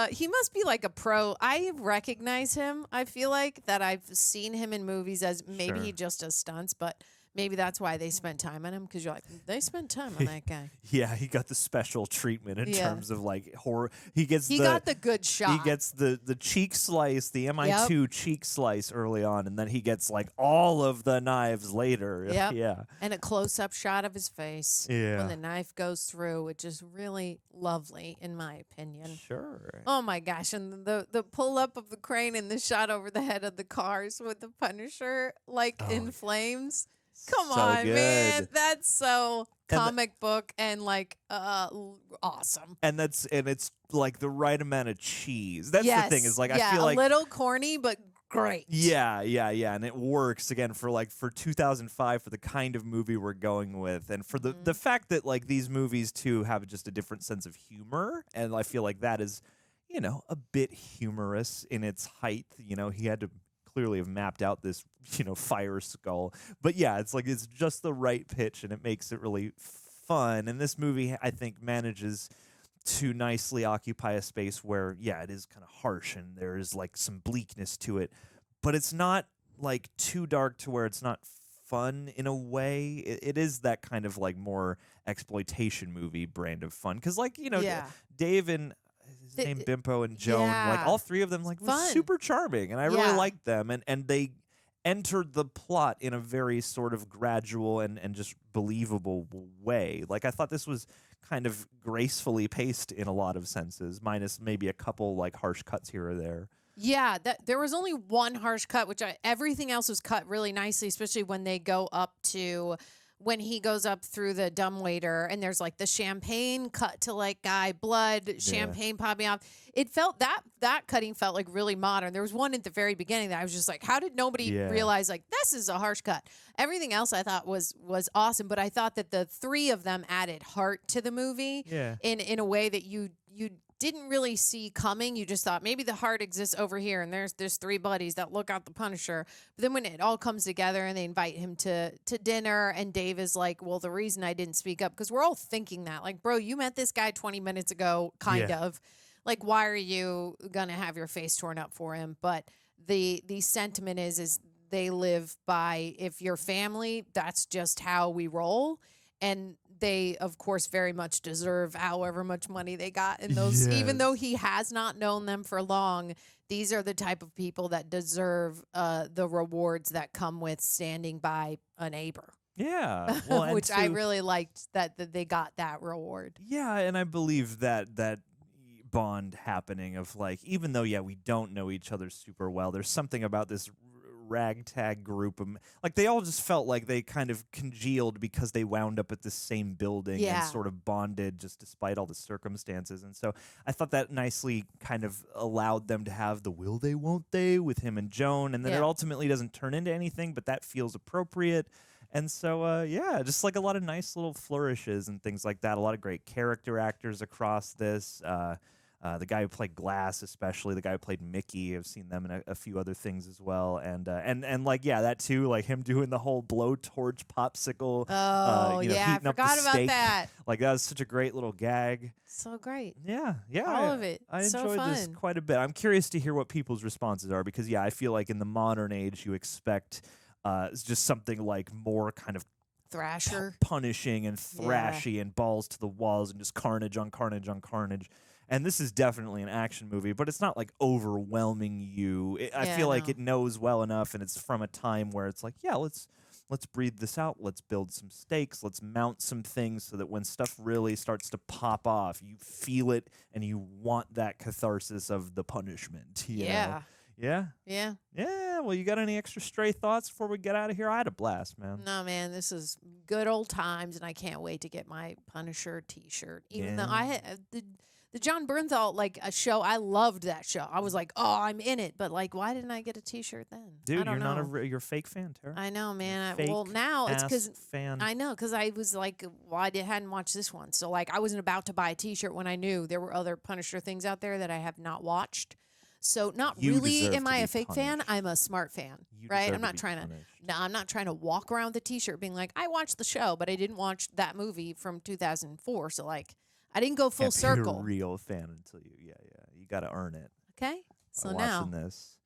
He must be like a pro. I recognize him. I feel like that I've seen him in movies as maybe he just does stunts, but maybe that's why they spent time on him, because you're like, they spent time on that guy. Yeah, he got the special treatment in terms of like horror. He got the good shot. He gets the cheek slice, the MI2 cheek slice early on, and then he gets like all of the knives later. Yep. Yeah. And a close-up shot of his face when the knife goes through, which is really lovely in my opinion. Sure. Oh my gosh, and the pull-up of the crane and the shot over the head of the cars with the Punisher like in flames. Come So on, good. man. That's so comic book and like awesome. And it's like the right amount of cheese. That's the thing, is like, I feel like a little corny but great. Yeah, and it works again for 2005, for the kind of movie we're going with, and for the fact that like these movies too have just a different sense of humor, and I feel like that is, you know, a bit humorous in its height. You know, he had to clearly have mapped out this, you know, fire skull. But yeah, it's like, it's just the right pitch and it makes it really fun. And this movie, I think, manages to nicely occupy a space where, it is kind of harsh and there is like some bleakness to it, but it's not like too dark to where it's not fun in a way. It is that kind of like more exploitation movie brand of fun. Because like, you know, Dave and his name Bimpo and Joan, like all three of them like were super charming, and I really liked them, and they entered the plot in a very sort of gradual and just believable way. Like, I thought this was kind of gracefully paced in a lot of senses, minus maybe a couple like harsh cuts here or there. Yeah, there was only one harsh cut, which everything else was cut really nicely, especially when they go up to, when he goes up through the dumbwaiter and there's like the champagne cut to like guy blood, champagne popping off. It felt that cutting felt like really modern. There was one at the very beginning that I was just like, how did nobody realize like this is a harsh cut? Everything else I thought was awesome, but I thought that the three of them added heart to the movie in a way that you didn't really see coming. You just thought maybe the heart exists over here, and there's three buddies that look out the Punisher. But then when it all comes together and they invite him to dinner, and Dave is like, well, the reason I didn't speak up, because we're all thinking that, like, bro, you met this guy 20 minutes ago, kind of. Like, why are you gonna have your face torn up for him? But the sentiment is they live by, if you're family, that's just how we roll. And they, of course, very much deserve however much money they got in those. Even though he has not known them for long, these are the type of people that deserve the rewards that come with standing by a neighbor. Yeah. Well, Which I really liked that they got that reward. Yeah, and I believe that bond happening of like, even though, we don't know each other super well, there's something about this ragtag group of, like, they all just felt like they kind of congealed because they wound up at the same building and sort of bonded just despite all the circumstances. And so I thought that nicely kind of allowed them to have the will they, won't they with him and Joan, and then it ultimately doesn't turn into anything, but that feels appropriate. And so, just like a lot of nice little flourishes and things like that. A lot of great character actors across this. The guy who played Glass, especially the guy who played Mickey, I've seen them in a few other things as well, and like that too, like him doing the whole blowtorch popsicle. I forgot about that. Like that was such a great little gag. So great. Yeah, all of it. I so enjoyed fun. this quite a bit. I'm curious to hear what people's responses are because I feel like in the modern age you expect it's just something like more kind of Thrasher, punishing and thrashy and balls to the walls and just carnage on carnage on carnage. And this is definitely an action movie, but it's not like overwhelming you. I feel like it knows well enough, and it's from a time where it's like, let's breathe this out. Let's build some stakes. Let's mount some things so that when stuff really starts to pop off, you feel it and you want that catharsis of the punishment. You know? Yeah. Well, you got any extra stray thoughts before we get out of here? I had a blast, man. No, man, this is good old times, and I can't wait to get my Punisher T-shirt. Even though I had the John Bernthal a show, I loved that show. I was like, oh, I'm in it, but like, why didn't I get a T-shirt then? Dude, you're a fake fan, Tara. I know, man. Well, now it's because fan. I know because I was like, well, hadn't watched this one, so like I wasn't about to buy a T-shirt when I knew there were other Punisher things out there that I have not watched. So not really am I a fake fan. I'm a smart fan, right? I'm not trying to walk around with a T-shirt being like, I watched the show, but I didn't watch that movie from 2004. So like, I didn't go full circle. You're a real fan until you got to earn it. Okay, so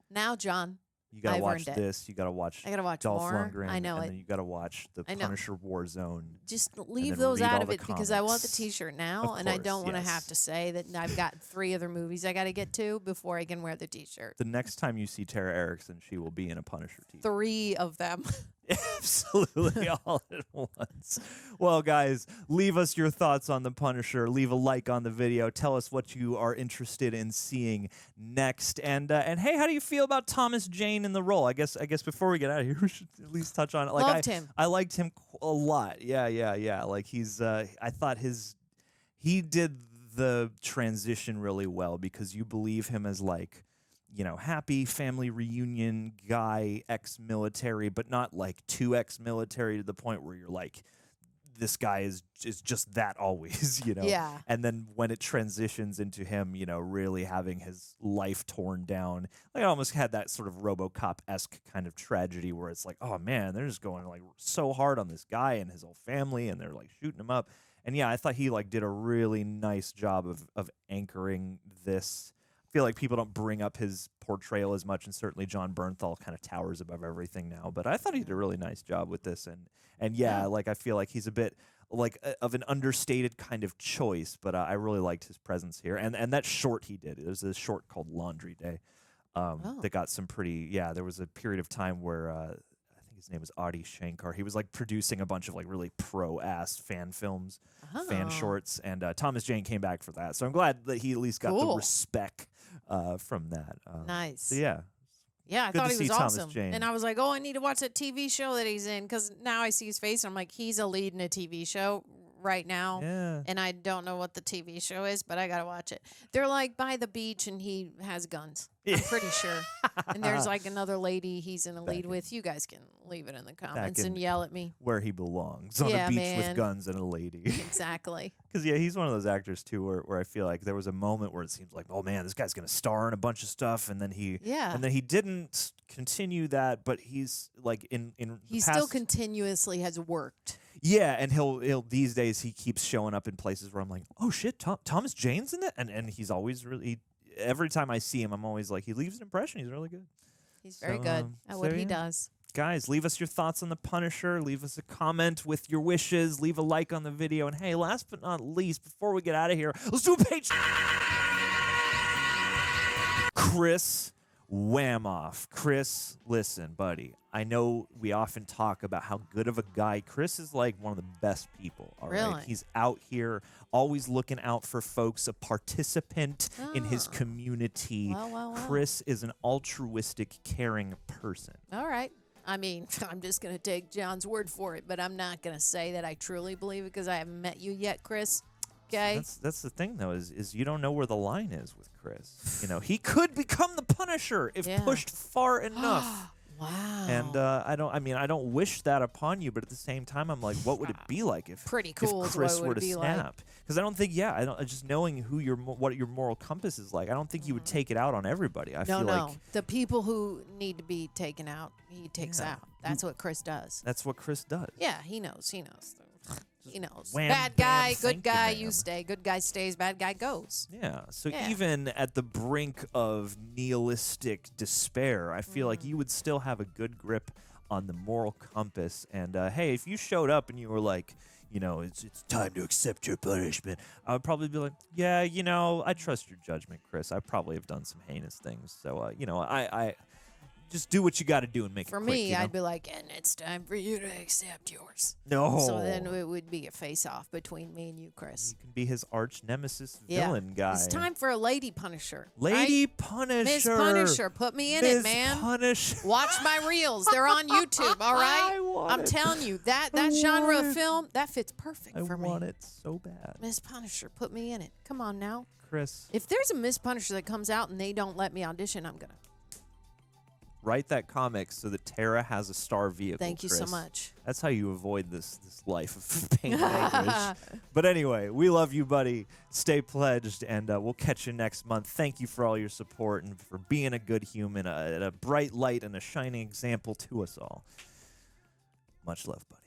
now, John, you got to watch this. You got to watch. I got to watch Dolph more. Lundgren, I know and it. then you got to watch the Punisher Warzone. Just leave those out of it because I want the T-shirt now, and I don't want to have to say that I've got 3 other movies I got to get to before I can wear the T-shirt. The next time you see Tara Erickson, she will be in a Punisher T-shirt. 3 of them. Absolutely, all at once. Well, guys, leave us your thoughts on the Punisher. Leave a like on the video. Tell us what you are interested in seeing next. And hey, how do you feel about Thomas Jane in the role? I guess before we get out of here, we should at least touch on it. Loved him. I liked him a lot. Yeah. Like he's. I thought he did the transition really well because you believe him as like, happy family reunion guy, ex-military, but not like too ex-military to the point where you're like, this guy is just that always, Yeah. And then when it transitions into him, really having his life torn down, like I almost had that sort of RoboCop-esque kind of tragedy where it's like, oh man, they're just going like so hard on this guy and his whole family, and they're like shooting him up. And yeah, I thought he like did a really nice job of anchoring this. I feel like people don't bring up his portrayal as much, and certainly John Bernthal kind of towers above everything now. But I thought he did a really nice job with this, and yeah, like I feel like he's a bit like of an understated kind of choice, but I really liked his presence here. And that short he did, there's a short called Laundry Day that got some pretty. Yeah, there was a period of time where I think his name was Adi Shankar. He was like producing a bunch of like really pro-ass fan films, fan shorts, and Thomas Jane came back for that. So I'm glad that he at least got the respect from that. Nice. So yeah, I good thought to he was see Thomas awesome. Jane. And I was like, oh, I need to watch that TV show that he's in because now I see his face and I'm like, he's a lead in a TV show right now. Yeah. And I don't know what the TV show is, but I got to watch it. They're like by the beach and he has guns. I'm pretty sure. And there's like another lady he's in a lead with. You guys can leave it in the comments and yell at me. Where he belongs, on a beach with guns and a lady. Exactly. Because he's one of those actors too where I feel like there was a moment where it seems like, oh man, this guy's gonna star in a bunch of stuff, and then he didn't continue that, but he's like in he still continuously has worked. Yeah, and he'll these days he keeps showing up in places where I'm like, oh shit, Thomas Jane's in that, and he's always really. Every time I see him, I'm always like, he leaves an impression. He's really good. He's very good at what he does. guys, leave us your thoughts on the Punisher. Leave us a comment with your wishes. Leave a like on the video. And hey, last but not least, before we get out of here, let's do a Patron. Chris Whamoff. Chris, listen, buddy. I know we often talk about how good of a guy Chris is. Like one of the best people. All right, Really? he's out here, always looking out for folks. A participant in his community. Wow. Chris is an altruistic, caring person. All right. I mean, I'm just going to take John's word for it, but I'm not going to say that I truly believe it because I haven't met you yet, Chris. Okay? That's the thing, though, is you don't know where the line is with Chris. You know, he could become the Punisher if pushed far enough. Wow. And I don't wish that upon you, but at the same time, I'm like, what would it be like if Pretty cool if is Chris what it were would to be like. snap? Because I don't think, just knowing who what your moral compass is like, I don't think you would take it out on everybody. I feel like the people who need to be taken out, he takes out. That's what Chris does. that's what Chris does. Yeah, he knows. He knows. He knows. Wham, Bad bam, guy, thank good you, guy, ma'am. you stay. Good guy stays, bad guy goes. Yeah. So Yeah. even at the brink of nihilistic despair, I feel like you would still have a good grip on the moral compass. And hey, if you showed up and you were like, you know, it's time to accept your punishment, I would probably be like, yeah, you know, I trust your judgment, Chris. I probably have done some heinous things. So, you know, I just do what you got to do and make For it quick. me, you know? I'd be like, and it's time for you to accept yours. No. So then it would be a face-off between me and you, Chris. You can be his arch nemesis Yeah. villain guy. It's time for a lady Punisher. Lady right? Punisher. Miss Punisher, put me in Miss it, man. Punisher. Watch my reels. They're on YouTube, all right? I'm telling you, that genre of film, that fits perfect for me. I want it so bad. Miss Punisher, put me in it. Come on now. Chris. If there's a Miss Punisher that comes out and they don't let me audition, I'm going to. Write that comic so that Tara has a star vehicle. Thank you so Chris. much. That's how you avoid this life of pain and anguish. But anyway, we love you, buddy. Stay pledged, and we'll catch you next month. Thank you for all your support and for being a good human, a bright light, and a shining example to us all. Much love, buddy.